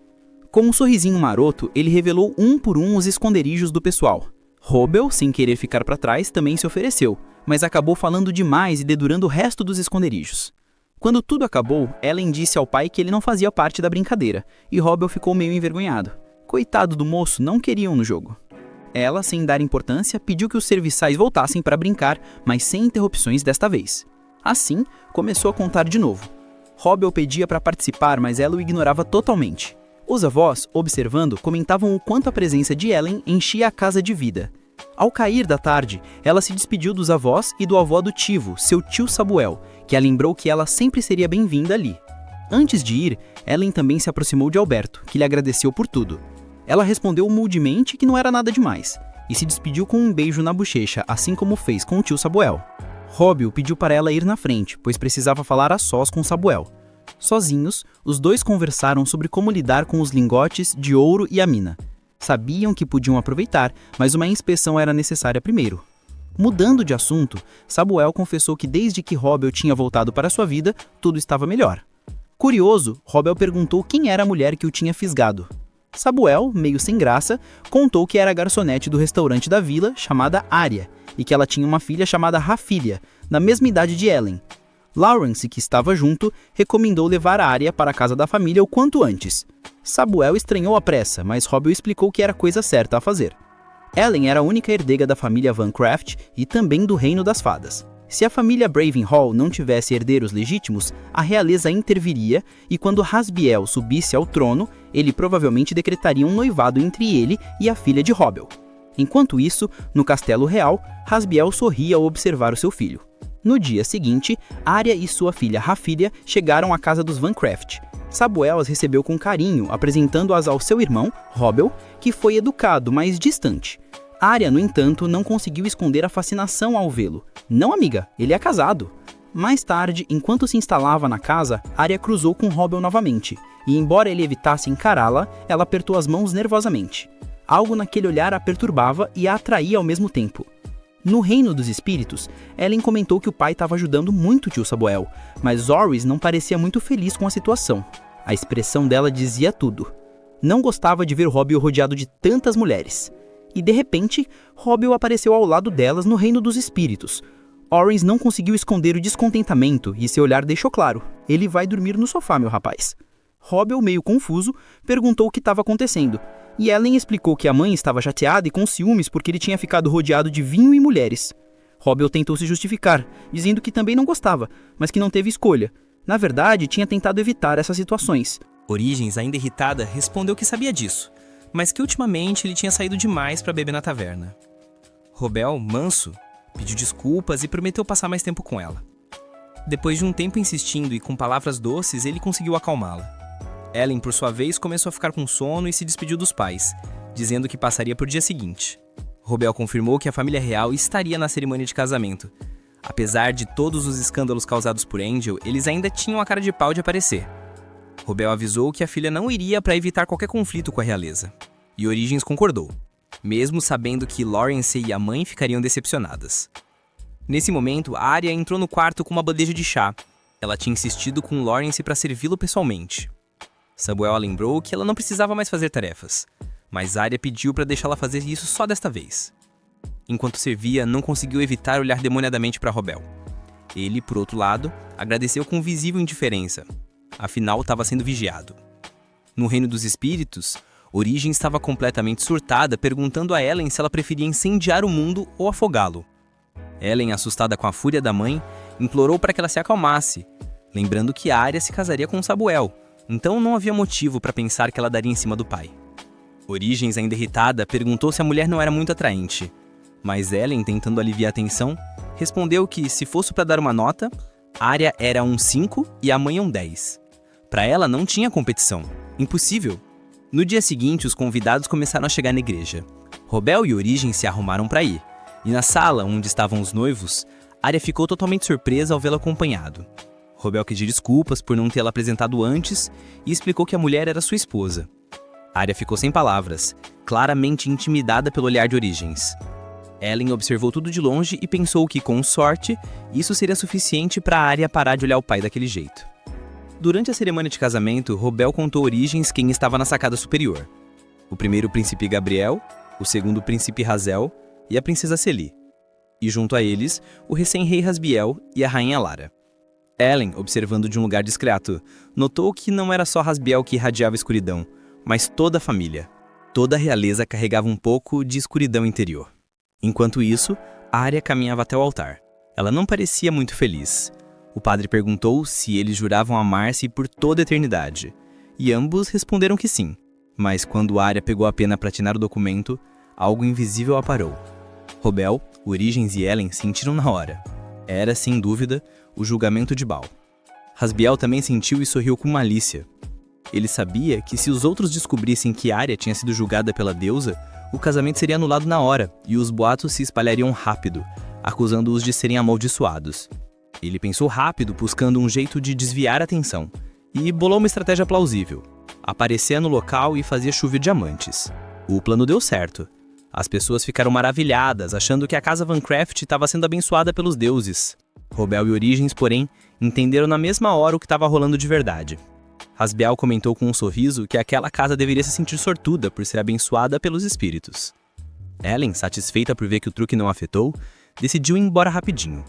Com um sorrisinho maroto, ele revelou um por um os esconderijos do pessoal. Robbel, sem querer ficar para trás, também se ofereceu, mas acabou falando demais e dedurando o resto dos esconderijos. Quando tudo acabou, Ellen disse ao pai que ele não fazia parte da brincadeira, e Robbel ficou meio envergonhado. Coitado do moço, não queriam no jogo. Ela, sem dar importância, pediu que os serviçais voltassem para brincar, mas sem interrupções desta vez. Assim, começou a contar de novo. Robbel pedia para participar, mas ela o ignorava totalmente. Os avós, observando, comentavam o quanto a presença de Ellen enchia a casa de vida. Ao cair da tarde, ela se despediu dos avós e do avô adotivo, seu tio Samuel, que a lembrou que ela sempre seria bem-vinda ali. Antes de ir, Ellen também se aproximou de Alberto, que lhe agradeceu por tudo. Ela respondeu humildemente que não era nada demais, e se despediu com um beijo na bochecha, assim como fez com o tio Samuel. Robbel pediu para ela ir na frente, pois precisava falar a sós com Samuel. Sozinhos, os dois conversaram sobre como lidar com os lingotes de ouro e a mina. Sabiam que podiam aproveitar, mas uma inspeção era necessária primeiro. Mudando de assunto, Samuel confessou que desde que Robbel tinha voltado para sua vida, tudo estava melhor. Curioso, Robbel perguntou quem era a mulher que o tinha fisgado. Samuel, meio sem graça, contou que era a garçonete do restaurante da vila, chamada Arya, e que ela tinha uma filha chamada Rafilia, na mesma idade de Ellen. Lawrence, que estava junto, recomendou levar a Arya para a casa da família o quanto antes. Samuel estranhou a pressa, mas Robbel explicou que era a coisa certa a fazer. Ellen era a única herdeira da família Van Craft e também do Reino das Fadas. Se a família Bravenhall não tivesse herdeiros legítimos, a realeza interviria e quando Rasbiel subisse ao trono, ele provavelmente decretaria um noivado entre ele e a filha de Robbel. Enquanto isso, no castelo real, Rasbiel sorria ao observar o seu filho. No dia seguinte, Arya e sua filha Rafilia chegaram à casa dos Van Craft. Samuel as recebeu com carinho, apresentando-as ao seu irmão, Robbel, que foi educado, mas distante. Arya, no entanto, não conseguiu esconder a fascinação ao vê-lo. Não, amiga, ele é casado. Mais tarde, enquanto se instalava na casa, Arya cruzou com Robbel novamente, e embora ele evitasse encará-la, ela apertou as mãos nervosamente. Algo naquele olhar a perturbava e a atraía ao mesmo tempo. No reino dos espíritos, Ellen comentou que o pai estava ajudando muito o tio Samuel, mas Orys não parecia muito feliz com a situação. A expressão dela dizia tudo. Não gostava de ver Robbel rodeado de tantas mulheres. E de repente, Robbel apareceu ao lado delas no reino dos espíritos. Orys não conseguiu esconder o descontentamento e seu olhar deixou claro. Ele vai dormir no sofá, meu rapaz. Robbel, meio confuso, perguntou o que estava acontecendo. E Ellen explicou que a mãe estava chateada e com ciúmes porque ele tinha ficado rodeado de vinho e mulheres. Robbel tentou se justificar, dizendo que também não gostava, mas que não teve escolha. Na verdade, tinha tentado evitar essas situações. Origens, ainda irritada, respondeu que sabia disso, mas que ultimamente ele tinha saído demais para beber na taverna. Robbel, manso, pediu desculpas e prometeu passar mais tempo com ela. Depois de um tempo insistindo e com palavras doces, ele conseguiu acalmá-la. Ellen, por sua vez, começou a ficar com sono e se despediu dos pais, dizendo que passaria por dia seguinte. Robbel confirmou que a família real estaria na cerimônia de casamento. Apesar de todos os escândalos causados por Angel, eles ainda tinham a cara de pau de aparecer. Robbel avisou que a filha não iria para evitar qualquer conflito com a realeza. E Origens concordou, mesmo sabendo que Lawrence e a mãe ficariam decepcionadas. Nesse momento, Arya entrou no quarto com uma bandeja de chá. Ela tinha insistido com Lawrence para servi-lo pessoalmente. Samuel lembrou que ela não precisava mais fazer tarefas, mas Arya pediu para deixá-la fazer isso só desta vez. Enquanto servia, não conseguiu evitar olhar demoniadamente para Robbel. Ele, por outro lado, agradeceu com visível indiferença. Afinal, estava sendo vigiado. No reino dos espíritos, Origens estava completamente surtada, perguntando a Ellen se ela preferia incendiar o mundo ou afogá-lo. Ellen, assustada com a fúria da mãe, implorou para que ela se acalmasse, lembrando que Arya se casaria com Samuel, então não havia motivo para pensar que ela daria em cima do pai. Origens, ainda irritada, perguntou se a mulher não era muito atraente, mas Ellen, tentando aliviar a tensão, respondeu que, se fosse para dar uma nota, Arya era um 5 e a mãe um 10. Para ela não tinha competição. Impossível. No dia seguinte, os convidados começaram a chegar na igreja. Robbel e Origens se arrumaram para ir, e na sala onde estavam os noivos, Arya ficou totalmente surpresa ao vê-lo acompanhado. Robbel pediu desculpas por não tê-la apresentado antes e explicou que a mulher era sua esposa. Arya ficou sem palavras, claramente intimidada pelo olhar de Origens. Ellen observou tudo de longe e pensou que, com sorte, isso seria suficiente para Arya parar de olhar o pai daquele jeito. Durante a cerimônia de casamento, Robbel contou a Origens quem estava na sacada superior. O primeiro príncipe Gabriel, o segundo príncipe Hazel e a princesa Celi. E junto a eles, o recém-rei Rasbiel e a rainha Lara. Ellen, observando de um lugar discreto, notou que não era só Rasbiel que irradiava escuridão, mas toda a família. Toda a realeza carregava um pouco de escuridão interior. Enquanto isso, Arya caminhava até o altar. Ela não parecia muito feliz. O padre perguntou se eles juravam amar-se por toda a eternidade, e ambos responderam que sim. Mas quando Arya pegou a pena para assinar o documento, algo invisível a parou. Robbel, Origens e Ellen sentiram na hora. Era, sem dúvida, o julgamento de Baal. Rasbiel também sentiu e sorriu com malícia. Ele sabia que se os outros descobrissem que Arya tinha sido julgada pela deusa, o casamento seria anulado na hora e os boatos se espalhariam rápido, acusando-os de serem amaldiçoados. Ele pensou rápido, buscando um jeito de desviar a atenção, e bolou uma estratégia plausível. Aparecia no local e fazia chover diamantes. O plano deu certo. As pessoas ficaram maravilhadas, achando que a casa Van Craft estava sendo abençoada pelos deuses. Robbel e Origens, porém, entenderam na mesma hora o que estava rolando de verdade. Rasbiel comentou com um sorriso que aquela casa deveria se sentir sortuda por ser abençoada pelos espíritos. Ellen, satisfeita por ver que o truque não afetou, decidiu ir embora rapidinho.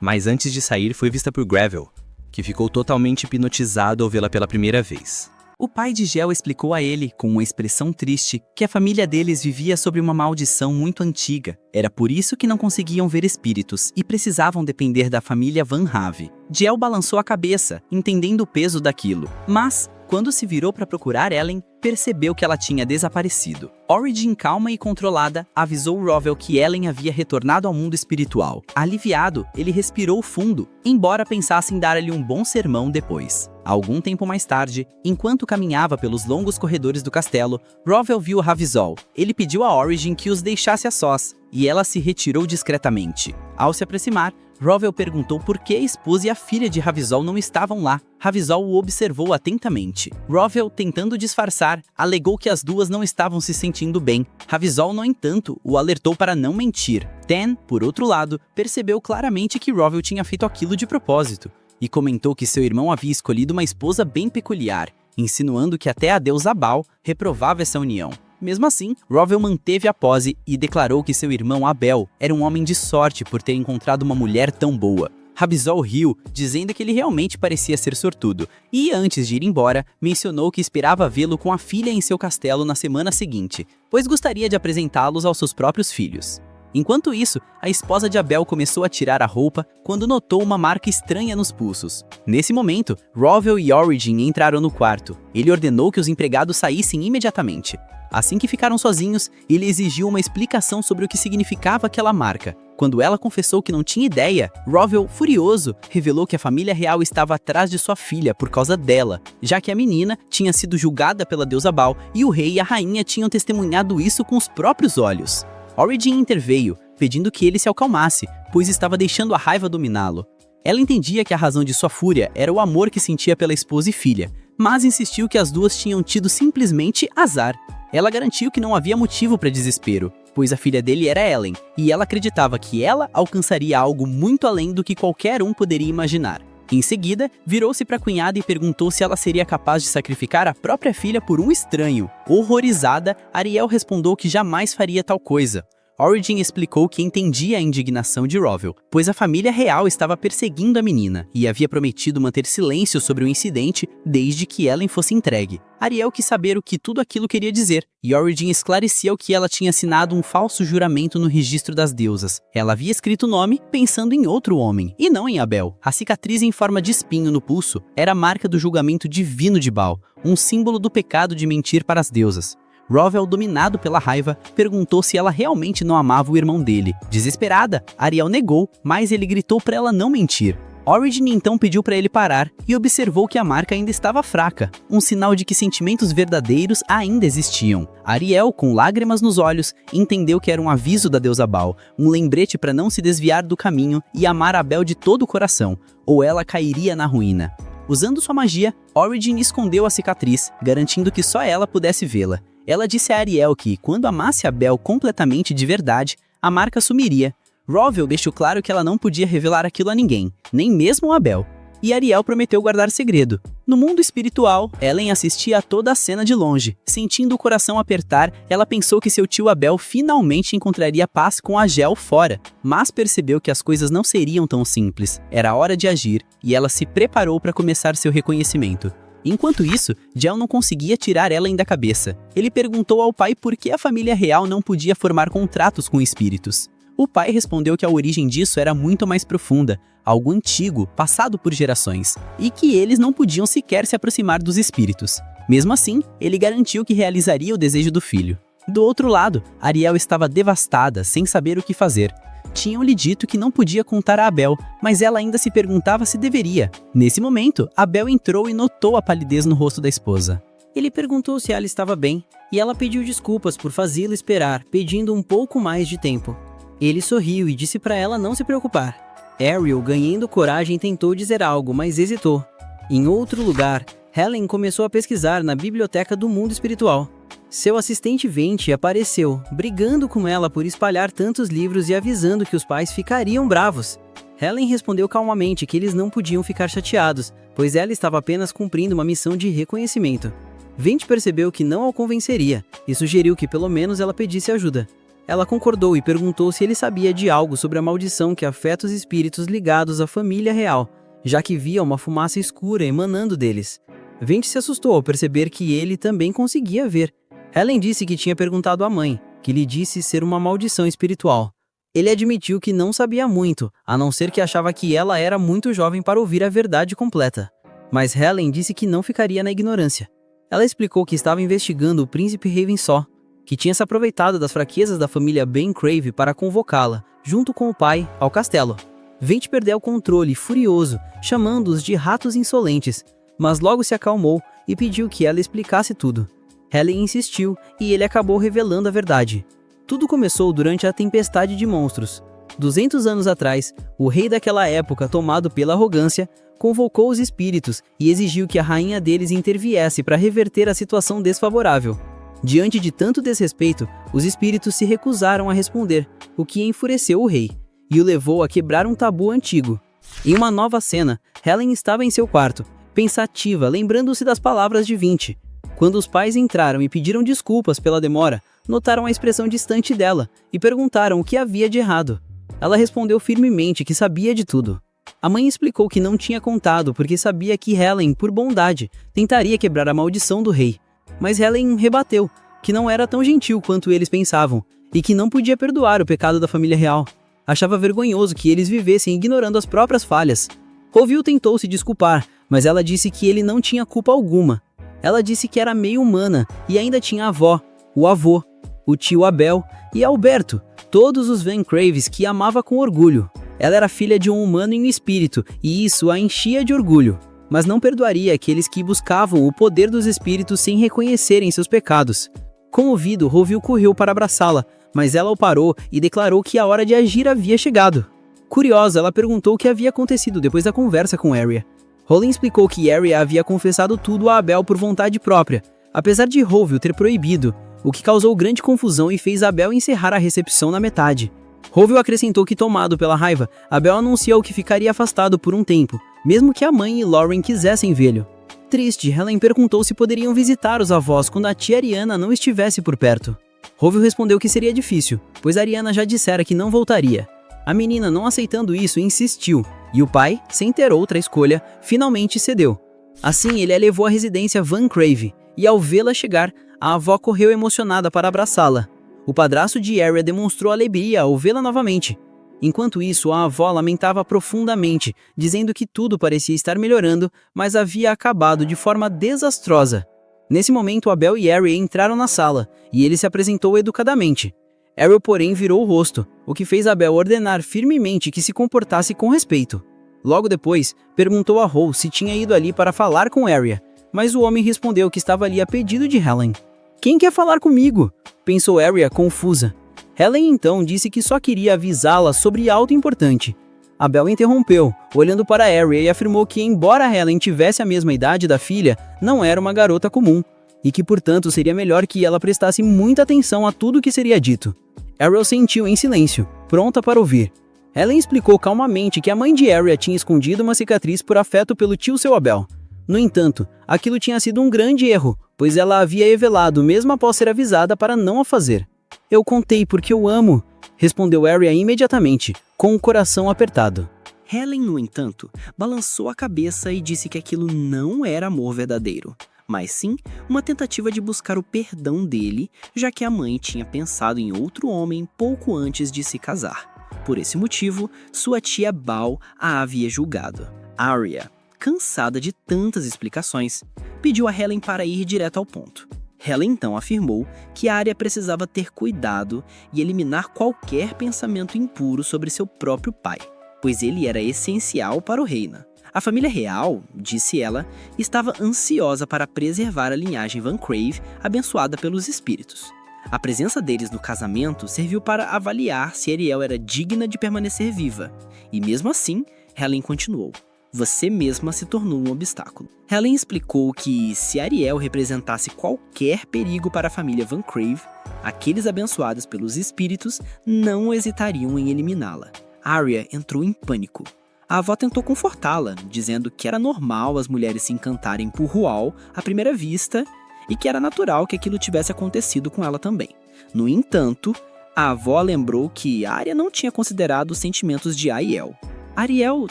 Mas antes de sair, foi vista por Gravel, que ficou totalmente hipnotizado ao vê-la pela primeira vez. O pai de Gel explicou a ele, com uma expressão triste, que a família deles vivia sob uma maldição muito antiga. Era por isso que não conseguiam ver espíritos e precisavam depender da família Van Have. Gel balançou a cabeça, entendendo o peso daquilo. Mas, quando se virou para procurar Ellen, percebeu que ela tinha desaparecido. Origin, calma e controlada, avisou Rovel que Ellen havia retornado ao mundo espiritual. Aliviado, ele respirou fundo, embora pensasse em dar-lhe um bom sermão depois. Algum tempo mais tarde, enquanto caminhava pelos longos corredores do castelo, Rovel viu Ravizol. Ele pediu a Origin que os deixasse a sós, e ela se retirou discretamente. Ao se aproximar, Rovel perguntou por que a esposa e a filha de Ravizol não estavam lá. Ravizol o observou atentamente. Rovel, tentando disfarçar, alegou que as duas não estavam se sentindo bem. Ravizol, no entanto, o alertou para não mentir. Ten, por outro lado, percebeu claramente que Rovel tinha feito aquilo de propósito e comentou que seu irmão havia escolhido uma esposa bem peculiar, insinuando que até a deusa Baal reprovava essa união. Mesmo assim, Rovel manteve a pose e declarou que seu irmão Abel era um homem de sorte por ter encontrado uma mulher tão boa. Ravizol riu, dizendo que ele realmente parecia ser sortudo, e antes de ir embora, mencionou que esperava vê-lo com a filha em seu castelo na semana seguinte, pois gostaria de apresentá-los aos seus próprios filhos. Enquanto isso, a esposa de Abel começou a tirar a roupa quando notou uma marca estranha nos pulsos. Nesse momento, Rovel e Origin entraram no quarto. Ele ordenou que os empregados saíssem imediatamente. Assim que ficaram sozinhos, ele exigiu uma explicação sobre o que significava aquela marca. Quando ela confessou que não tinha ideia, Rovel, furioso, revelou que a família real estava atrás de sua filha por causa dela, já que a menina tinha sido julgada pela deusa Baal e o rei e a rainha tinham testemunhado isso com os próprios olhos. Origin interveio, pedindo que ele se acalmasse, pois estava deixando a raiva dominá-lo. Ela entendia que a razão de sua fúria era o amor que sentia pela esposa e filha, mas insistiu que as duas tinham tido simplesmente azar. Ela garantiu que não havia motivo para desespero, pois a filha dele era Ellen, e ela acreditava que ela alcançaria algo muito além do que qualquer um poderia imaginar. Em seguida, virou-se para a cunhada e perguntou se ela seria capaz de sacrificar a própria filha por um estranho. Horrorizada, Ariel respondeu que jamais faria tal coisa. Origin explicou que entendia a indignação de Rovel, pois a família real estava perseguindo a menina e havia prometido manter silêncio sobre o incidente desde que Ellen fosse entregue. Ariel quis saber o que tudo aquilo queria dizer, e Origin esclareceu que ela tinha assinado um falso juramento no registro das deusas. Ela havia escrito o nome pensando em outro homem, e não em Abel. A cicatriz em forma de espinho no pulso era a marca do julgamento divino de Baal, um símbolo do pecado de mentir para as deusas. Rovel, dominado pela raiva, perguntou se ela realmente não amava o irmão dele. Desesperada, Ariel negou, mas ele gritou para ela não mentir. Origin então pediu para ele parar e observou que a marca ainda estava fraca, um sinal de que sentimentos verdadeiros ainda existiam. Ariel, com lágrimas nos olhos, entendeu que era um aviso da deusa Baal, um lembrete para não se desviar do caminho e amar Abel de todo o coração, ou ela cairia na ruína. Usando sua magia, Origin escondeu a cicatriz, garantindo que só ela pudesse vê-la. Ela disse a Ariel que, quando amasse Abel completamente de verdade, a marca sumiria. Rovel deixou claro que ela não podia revelar aquilo a ninguém, nem mesmo a Abel. E Ariel prometeu guardar segredo. No mundo espiritual, Ellen assistia a toda a cena de longe. Sentindo o coração apertar, ela pensou que seu tio Abel finalmente encontraria paz com a Gel fora. Mas percebeu que as coisas não seriam tão simples. Era hora de agir, e ela se preparou para começar seu reconhecimento. Enquanto isso, Gel não conseguia tirar Ellen da cabeça. Ele perguntou ao pai por que a família real não podia formar contratos com espíritos. O pai respondeu que a origem disso era muito mais profunda, algo antigo, passado por gerações, e que eles não podiam sequer se aproximar dos espíritos. Mesmo assim, ele garantiu que realizaria o desejo do filho. Do outro lado, Ariel estava devastada, sem saber o que fazer. Tinham-lhe dito que não podia contar a Abel, mas ela ainda se perguntava se deveria. Nesse momento, Abel entrou e notou a palidez no rosto da esposa. Ele perguntou se ela estava bem, e ela pediu desculpas por fazê-lo esperar, pedindo um pouco mais de tempo. Ele sorriu e disse para ela não se preocupar. Ariel, ganhando coragem, tentou dizer algo, mas hesitou. Em outro lugar, Helen começou a pesquisar na biblioteca do mundo espiritual. Seu assistente Venti apareceu, brigando com ela por espalhar tantos livros e avisando que os pais ficariam bravos. Helen respondeu calmamente que eles não podiam ficar chateados, pois ela estava apenas cumprindo uma missão de reconhecimento. Venti percebeu que não a convenceria e sugeriu que pelo menos ela pedisse ajuda. Ela concordou e perguntou se ele sabia de algo sobre a maldição que afeta os espíritos ligados à família real, já que via uma fumaça escura emanando deles. Venti se assustou ao perceber que ele também conseguia ver. Helen disse que tinha perguntado à mãe, que lhe disse ser uma maldição espiritual. Ele admitiu que não sabia muito, a não ser que achava que ela era muito jovem para ouvir a verdade completa. Mas Helen disse que não ficaria na ignorância. Ela explicou que estava investigando o príncipe Ravenshaw, que tinha se aproveitado das fraquezas da família Baincrave para convocá-la, junto com o pai, ao castelo. Venti perdeu o controle, furioso, chamando-os de ratos insolentes, mas logo se acalmou e pediu que ela explicasse tudo. Helen insistiu e ele acabou revelando a verdade. Tudo começou durante a tempestade de monstros. 200 anos atrás, o rei daquela época, tomado pela arrogância, convocou os espíritos e exigiu que a rainha deles interviesse para reverter a situação desfavorável. Diante de tanto desrespeito, os espíritos se recusaram a responder, o que enfureceu o rei, e o levou a quebrar um tabu antigo. Em uma nova cena, Helen estava em seu quarto, pensativa, lembrando-se das palavras de Vinci. Quando os pais entraram e pediram desculpas pela demora, notaram a expressão distante dela e perguntaram o que havia de errado. Ela respondeu firmemente que sabia de tudo. A mãe explicou que não tinha contado porque sabia que Helen, por bondade, tentaria quebrar a maldição do rei. Mas Helen rebateu que não era tão gentil quanto eles pensavam e que não podia perdoar o pecado da família real. Achava vergonhoso que eles vivessem ignorando as próprias falhas. Roville tentou se desculpar, mas ela disse que ele não tinha culpa alguma. Ela disse que era meio humana e ainda tinha a avó, o avô, o tio Abel e Alberto, todos os Van Craves que amava com orgulho. Ela era filha de um humano em espírito e isso a enchia de orgulho, mas não perdoaria aqueles que buscavam o poder dos espíritos sem reconhecerem seus pecados. Comovido, Roville correu para abraçá-la, mas ela o parou e declarou que a hora de agir havia chegado. Curiosa, ela perguntou o que havia acontecido depois da conversa com Arya. Rowling explicou que Arya havia confessado tudo a Abel por vontade própria, apesar de Roville ter proibido, o que causou grande confusão e fez Abel encerrar a recepção na metade. Roville acrescentou que, tomado pela raiva, Abel anunciou que ficaria afastado por um tempo, mesmo que a mãe e Lauren quisessem vê-lo. Triste, Helen perguntou se poderiam visitar os avós quando a tia Ariana não estivesse por perto. Roville respondeu que seria difícil, pois Ariana já dissera que não voltaria. A menina, não aceitando isso, insistiu, e o pai, sem ter outra escolha, finalmente cedeu. Assim, ele a levou à residência Van Crave, e ao vê-la chegar, a avó correu emocionada para abraçá-la. O padrasto de Arya demonstrou alegria ao vê-la novamente. Enquanto isso, a avó lamentava profundamente, dizendo que tudo parecia estar melhorando, mas havia acabado de forma desastrosa. Nesse momento, Abel e Arya entraram na sala, e ele se apresentou educadamente. Arya, porém, virou o rosto, o que fez Abel ordenar firmemente que se comportasse com respeito. Logo depois, perguntou a Rose se tinha ido ali para falar com Arya, mas o homem respondeu que estava ali a pedido de Helen. "Quem quer falar comigo?" pensou Arya, confusa. Helen então disse que só queria avisá-la sobre algo importante. Abel interrompeu, olhando para Arya, e afirmou que, embora Helen tivesse a mesma idade da filha, não era uma garota comum, e que, portanto, seria melhor que ela prestasse muita atenção a tudo que seria dito. Arya sentiu em silêncio, pronta para ouvir. Helen explicou calmamente que a mãe de Arya tinha escondido uma cicatriz por afeto pelo tio seu Abel. No entanto, aquilo tinha sido um grande erro, pois ela havia revelado mesmo após ser avisada para não a fazer. "Eu contei porque eu amo", respondeu Arya imediatamente, com o coração apertado. Helen, no entanto, balançou a cabeça e disse que aquilo não era amor verdadeiro, mas sim uma tentativa de buscar o perdão dele, já que a mãe tinha pensado em outro homem pouco antes de se casar. Por esse motivo, sua tia Bal a havia julgado. Arya, cansada de tantas explicações, pediu a Helen para ir direto ao ponto. Helen então afirmou que Arya precisava ter cuidado e eliminar qualquer pensamento impuro sobre seu próprio pai, pois ele era essencial para o reino. A família real, disse ela, estava ansiosa para preservar a linhagem Van Crave abençoada pelos espíritos. A presença deles no casamento serviu para avaliar se Ariel era digna de permanecer viva, e mesmo assim, Helen continuou. "Você mesma se tornou um obstáculo." Helen explicou que, se Ariel representasse qualquer perigo para a família Van Crave, aqueles abençoados pelos espíritos não hesitariam em eliminá-la. Arya entrou em pânico. A avó tentou confortá-la, dizendo que era normal as mulheres se encantarem por Rual à primeira vista e que era natural que aquilo tivesse acontecido com ela também. No entanto, a avó lembrou que Arya não tinha considerado os sentimentos de Aiel. Ariel,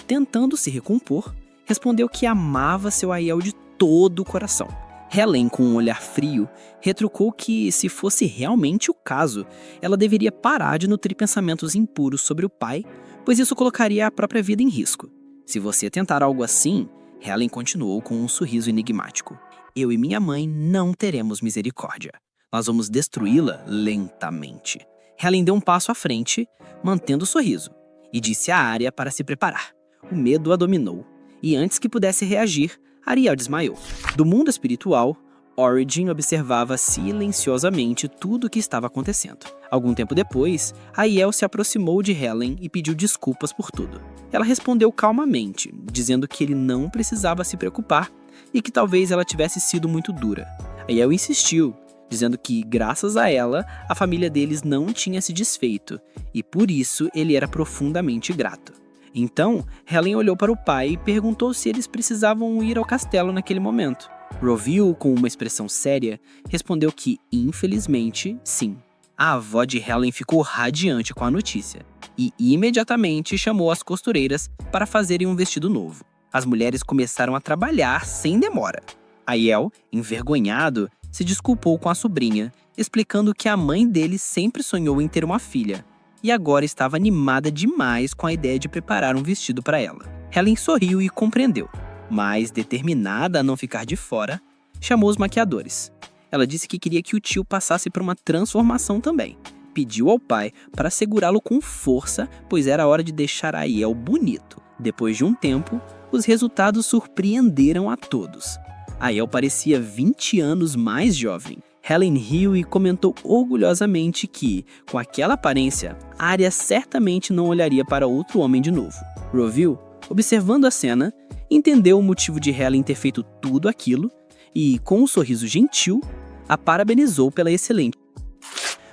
tentando se recompor, respondeu que amava seu Aiel de todo o coração. Helen, com um olhar frio, retrucou que, se fosse realmente o caso, ela deveria parar de nutrir pensamentos impuros sobre o pai, pois isso colocaria a própria vida em risco. "Se você tentar algo assim", Helen continuou com um sorriso enigmático, "eu e minha mãe não teremos misericórdia. Nós vamos destruí-la lentamente." Helen deu um passo à frente, mantendo o sorriso, e disse a Arya para se preparar. O medo a dominou, e antes que pudesse reagir, Ariel desmaiou. Do mundo espiritual, Origin observava silenciosamente tudo o que estava acontecendo. Algum tempo depois, Aiel se aproximou de Helen e pediu desculpas por tudo. Ela respondeu calmamente, dizendo que ele não precisava se preocupar e que talvez ela tivesse sido muito dura. Aiel insistiu, dizendo que, graças a ela, a família deles não tinha se desfeito e por isso ele era profundamente grato. Então, Helen olhou para o pai e perguntou se eles precisavam ir ao castelo naquele momento. Roville, com uma expressão séria, respondeu que, infelizmente, sim. A avó de Helen ficou radiante com a notícia e imediatamente chamou as costureiras para fazerem um vestido novo. As mulheres começaram a trabalhar sem demora. Aiel, envergonhado, se desculpou com a sobrinha, explicando que a mãe dele sempre sonhou em ter uma filha e agora estava animada demais com a ideia de preparar um vestido para ela. Helen sorriu e compreendeu, mas, determinada a não ficar de fora, chamou os maquiadores. Ela disse que queria que o tio passasse por uma transformação também. Pediu ao pai para segurá-lo com força, pois era hora de deixar Aiel bonito. Depois de um tempo, os resultados surpreenderam a todos. Aiel parecia 20 anos mais jovem. Helen riu e comentou orgulhosamente que, com aquela aparência, Arya certamente não olharia para outro homem de novo. Roville, observando a cena, entendeu o motivo de Helen ter feito tudo aquilo e, com um sorriso gentil, a parabenizou pela excelente.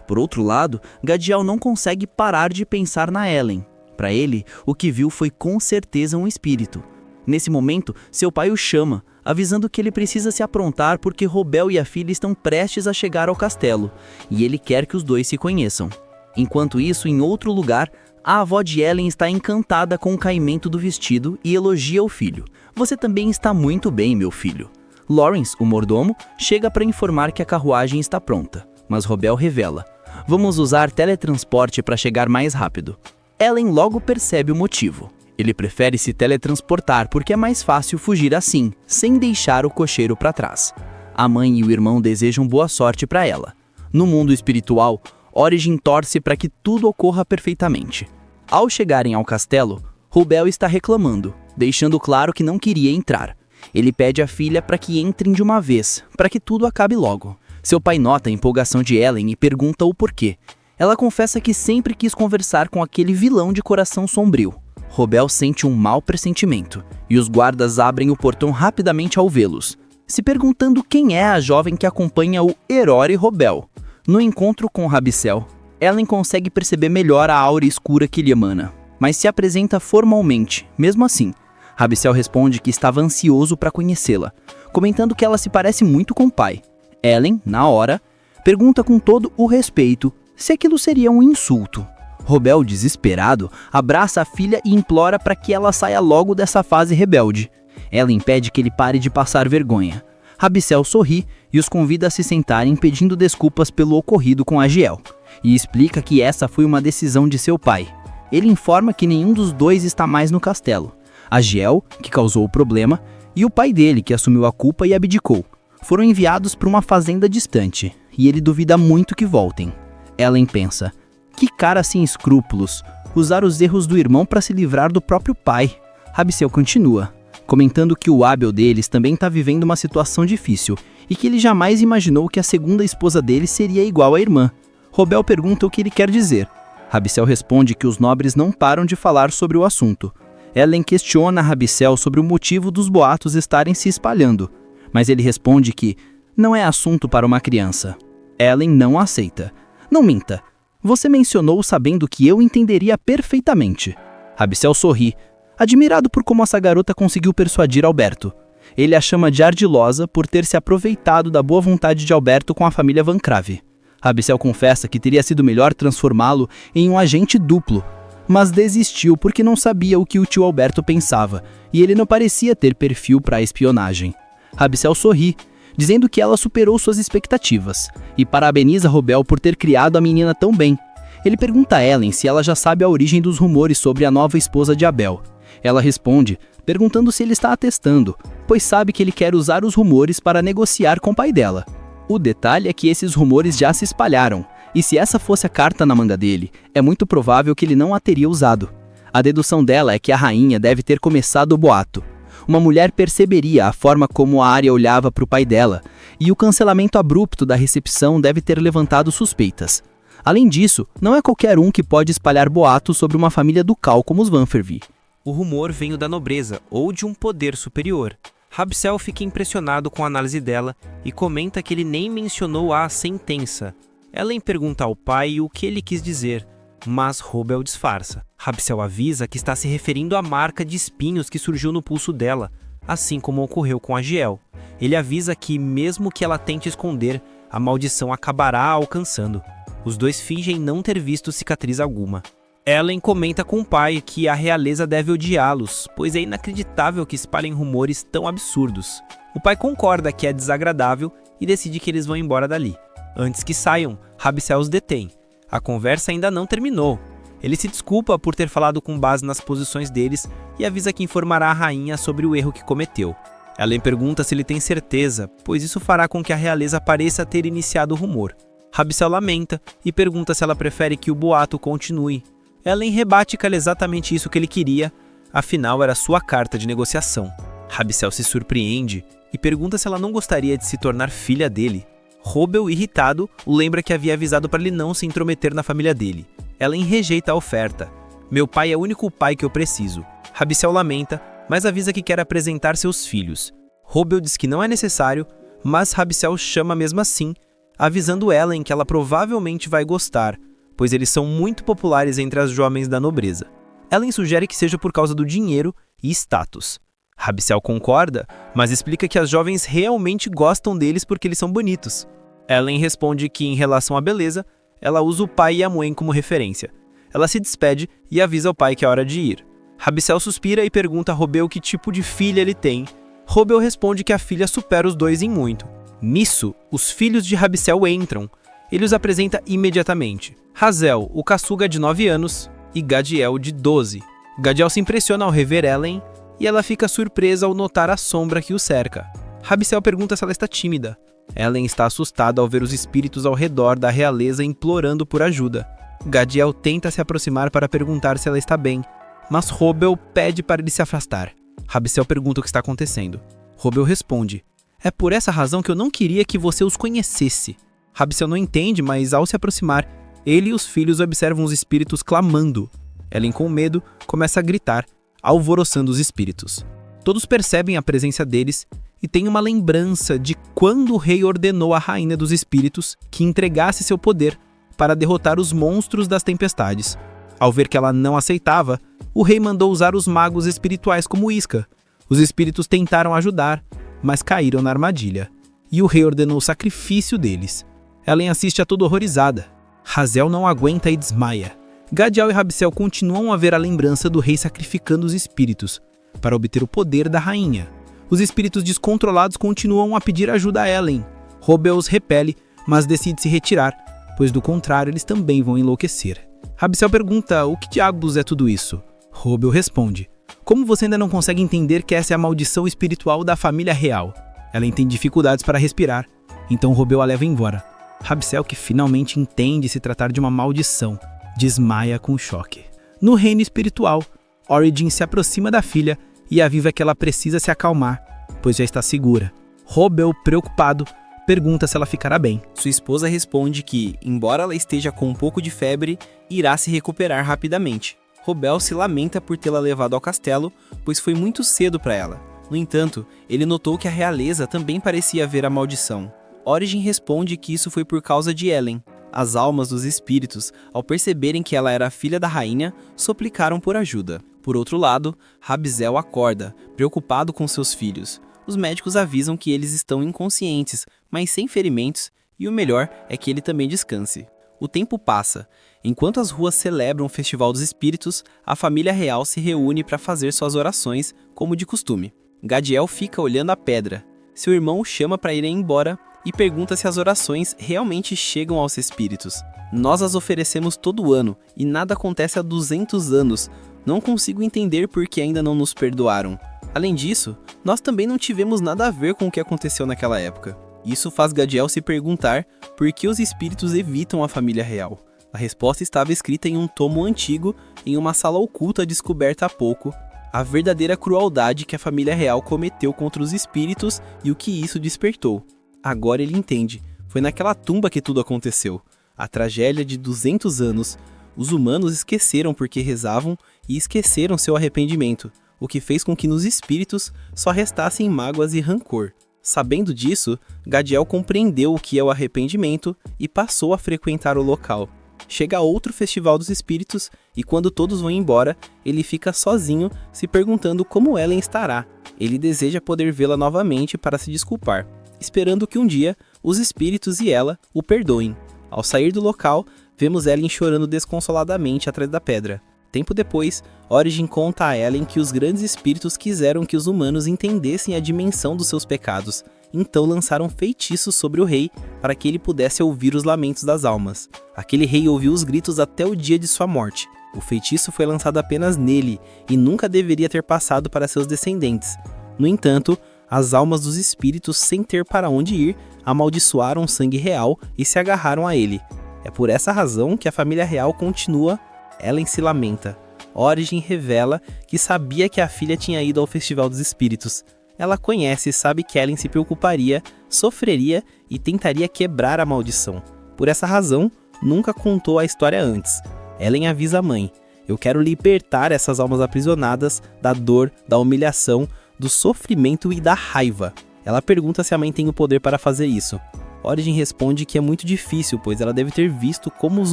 Por outro lado, Gadiel não consegue parar de pensar na Ellen. Para ele, o que viu foi com certeza um espírito. Nesse momento, seu pai o chama, avisando que ele precisa se aprontar porque Robel e a filha estão prestes a chegar ao castelo, e ele quer que os dois se conheçam. Enquanto isso, em outro lugar, a avó de Ellen está encantada com o caimento do vestido e elogia o filho. Você também está muito bem, meu filho. Lawrence, o mordomo, chega para informar que a carruagem está pronta, mas Robel revela: vamos usar teletransporte para chegar mais rápido. Ellen logo percebe o motivo. Ele prefere se teletransportar porque é mais fácil fugir assim, sem deixar o cocheiro para trás. A mãe e o irmão desejam boa sorte para ela. No mundo espiritual, Origin torce para que tudo ocorra perfeitamente. Ao chegarem ao castelo, Robel está reclamando, deixando claro que não queria entrar. Ele pede à filha para que entrem de uma vez, para que tudo acabe logo. Seu pai nota a empolgação de Ellen e pergunta o porquê. Ela confessa que sempre quis conversar com aquele vilão de coração sombrio. Robel sente um mau pressentimento, e os guardas abrem o portão rapidamente ao vê-los, se perguntando quem é a jovem que acompanha o herói Robel. No encontro com Rabicel, Ellen consegue perceber melhor a aura escura que lhe emana, mas se apresenta formalmente. Mesmo assim, Rabicel responde que estava ansioso para conhecê-la, comentando que ela se parece muito com o pai. Ellen, na hora, pergunta com todo o respeito se aquilo seria um insulto. Robel, desesperado, abraça a filha e implora para que ela saia logo dessa fase rebelde. Ela impede que ele pare de passar vergonha. Rabicel sorri e os convida a se sentarem, pedindo desculpas pelo ocorrido com Agiel, e explica que essa foi uma decisão de seu pai. Ele informa que nenhum dos dois está mais no castelo. Agiel, que causou o problema, e o pai dele, que assumiu a culpa e abdicou, foram enviados para uma fazenda distante, e ele duvida muito que voltem. Ellen pensa: que cara sem escrúpulos, usar os erros do irmão para se livrar do próprio pai. Rabicel continua, comentando que o Abel deles também está vivendo uma situação difícil e que ele jamais imaginou que a segunda esposa dele seria igual à irmã. Robel pergunta o que ele quer dizer. Rabicel responde que os nobres não param de falar sobre o assunto. Ellen questiona Rabicel sobre o motivo dos boatos estarem se espalhando, mas ele responde que não é assunto para uma criança. Ellen não aceita. Não minta. Você mencionou sabendo que eu entenderia perfeitamente. Rabicel sorri, admirado por como essa garota conseguiu persuadir Alberto. Ele a chama de ardilosa por ter se aproveitado da boa vontade de Alberto com a família Van Crave. Rabicel confessa que teria sido melhor transformá-lo em um agente duplo, mas desistiu porque não sabia o que o tio Alberto pensava, e ele não parecia ter perfil para a espionagem. Rabicel sorri, dizendo que ela superou suas expectativas, e parabeniza Robel por ter criado a menina tão bem. Ele pergunta a Ellen se ela já sabe a origem dos rumores sobre a nova esposa de Abel. Ela responde, perguntando se ele está atestando, pois sabe que ele quer usar os rumores para negociar com o pai dela. O detalhe é que esses rumores já se espalharam, e se essa fosse a carta na manga dele, é muito provável que ele não a teria usado. A dedução dela é que a rainha deve ter começado o boato. uma mulher perceberia a forma como a Arya olhava para o pai dela, e o cancelamento abrupto da recepção deve ter levantado suspeitas. Além disso, não é qualquer um que pode espalhar boatos sobre uma família ducal como os Vanfervi. O rumor veio da nobreza ou de um poder superior. Rabsel fica impressionado com a análise dela e comenta que ele nem mencionou a sentença. Ellen pergunta ao pai o que ele quis dizer, mas Robel disfarça. Rabsel avisa que está se referindo à marca de espinhos que surgiu no pulso dela, assim como ocorreu com Agiel. Ele avisa que, mesmo que ela tente esconder, a maldição acabará a alcançando. Os dois fingem não ter visto cicatriz alguma. Ellen comenta com o pai que a realeza deve odiá-los, pois é inacreditável que espalhem rumores tão absurdos. O pai concorda que é desagradável e decide que eles vão embora dali. Antes que saiam, Rabsel os detém. A conversa ainda não terminou. Ele se desculpa por ter falado com base nas posições deles e avisa que informará a rainha sobre o erro que cometeu. Ellen pergunta se ele tem certeza, pois isso fará com que a realeza pareça ter iniciado o rumor. Rabsel lamenta e pergunta se ela prefere que o boato continue. Ellen rebate que era exatamente isso que ele queria, afinal era sua carta de negociação. Rabsel se surpreende e pergunta se ela não gostaria de se tornar filha dele. Robel, irritado, o lembra que havia avisado para ele não se intrometer na família dele. Ellen rejeita a oferta. Meu pai é o único pai que eu preciso. Rabsel lamenta, mas avisa que quer apresentar seus filhos. Robel diz que não é necessário, mas Rabsel chama mesmo assim, avisando Ellen que ela provavelmente vai gostar, pois eles são muito populares entre as jovens da nobreza. Ellen sugere que seja por causa do dinheiro e status. Rabsel concorda, mas explica que as jovens realmente gostam deles porque eles são bonitos. Ellen responde que, em relação à beleza, ela usa o pai e a mãe como referência. Ela se despede e avisa ao pai que é hora de ir. Rabsel suspira e pergunta a Robel que tipo de filha ele tem. Robel responde que a filha supera os dois em muito. Nisso, os filhos de Rabsel entram. Ele os apresenta imediatamente. Hazel, o caçuga de 9 anos, e Gadiel, de 12. Gadiel se impressiona ao rever Ellen e ela fica surpresa ao notar a sombra que o cerca. Rabsel pergunta se ela está tímida. Ellen está assustada ao ver os espíritos ao redor da realeza implorando por ajuda. Gadiel tenta se aproximar para perguntar se ela está bem, mas Robel pede para ele se afastar. Rabsel pergunta o que está acontecendo. Robel responde: é por essa razão que eu não queria que você os conhecesse. Rabsel não entende, mas ao se aproximar, ele e os filhos observam os espíritos clamando. Ellen, com medo, começa a gritar, alvoroçando os espíritos. Todos percebem a presença deles e têm uma lembrança de quando o rei ordenou à rainha dos espíritos que entregasse seu poder para derrotar os monstros das tempestades. Ao ver que ela não aceitava, o rei mandou usar os magos espirituais como isca. Os espíritos tentaram ajudar, mas caíram na armadilha, e o rei ordenou o sacrifício deles. Ellen assiste a tudo horrorizada. Hazel não aguenta e desmaia. Gadiel e Rabsel continuam a ver a lembrança do rei sacrificando os espíritos para obter o poder da rainha. Os espíritos descontrolados continuam a pedir ajuda a Ellen. Robel os repele, mas decide se retirar, pois do contrário eles também vão enlouquecer. Rabsel pergunta o que diabos é tudo isso. Robel responde: como você ainda não consegue entender que essa é a maldição espiritual da família real? Ellen tem dificuldades para respirar, então Robel a leva embora. Rabsel, que finalmente entende se tratar de uma maldição, desmaia com choque. No reino espiritual, Origin se aproxima da filha e avisa que ela precisa se acalmar, pois já está segura. Robel, preocupado, pergunta se ela ficará bem. Sua esposa responde que, embora ela esteja com um pouco de febre, irá se recuperar rapidamente. Robel se lamenta por tê-la levado ao castelo, pois foi muito cedo para ela. No entanto, ele notou que a realeza também parecia ver a maldição. Origin responde que isso foi por causa de Ellen. As almas dos espíritos, ao perceberem que ela era a filha da rainha, suplicaram por ajuda. Por outro lado, Rabsel acorda, preocupado com seus filhos. Os médicos avisam que eles estão inconscientes, mas sem ferimentos, e o melhor é que ele também descanse. O tempo passa. Enquanto as ruas celebram o Festival dos Espíritos, a família real se reúne para fazer suas orações, como de costume. Gadiel fica olhando a pedra. Seu irmão o chama para irem embora e pergunta se as orações realmente chegam aos espíritos. Nós as oferecemos todo ano e nada acontece há 200 anos. Não consigo entender por que ainda não nos perdoaram. Além disso, nós também não tivemos nada a ver com o que aconteceu naquela época. Isso faz Gadiel se perguntar por que os espíritos evitam a família real. A resposta estava escrita em um tomo antigo em uma sala oculta descoberta há pouco. a verdadeira crueldade que a família real cometeu contra os espíritos e o que isso despertou. Agora ele entende. Foi naquela tumba que tudo aconteceu. A tragédia de 200 anos. Os humanos esqueceram porque rezavam e esqueceram seu arrependimento, o que fez com que nos espíritos só restassem mágoas e rancor. Sabendo disso, Gadiel compreendeu o que é o arrependimento e passou a frequentar o local. Chega outro festival dos espíritos e quando todos vão embora, ele fica sozinho se perguntando como Ellen estará. Ele deseja poder vê-la novamente para se desculpar, esperando que um dia os espíritos e ela o perdoem. Ao sair do local, vemos Ellen chorando desconsoladamente atrás da pedra. Tempo depois, Origin conta a Ellen que os grandes espíritos quiseram que os humanos entendessem a dimensão dos seus pecados, então lançaram feitiços sobre o rei para que ele pudesse ouvir os lamentos das almas. Aquele rei ouviu os gritos até o dia de sua morte. O feitiço foi lançado apenas nele e nunca deveria ter passado para seus descendentes. No entanto, as almas dos espíritos, sem ter para onde ir, amaldiçoaram o sangue real e se agarraram a ele. É por essa razão que a família real continua. Ellen se lamenta. Origin revela que sabia que a filha tinha ido ao Festival dos Espíritos. Ela conhece e sabe que Ellen se preocuparia, sofreria e tentaria quebrar a maldição. Por essa razão, nunca contou a história antes. Ellen avisa a mãe: eu quero libertar essas almas aprisionadas da dor, da humilhação, do sofrimento e da raiva. Ela pergunta se a mãe tem o poder para fazer isso. Origin responde que é muito difícil, pois ela deve ter visto como os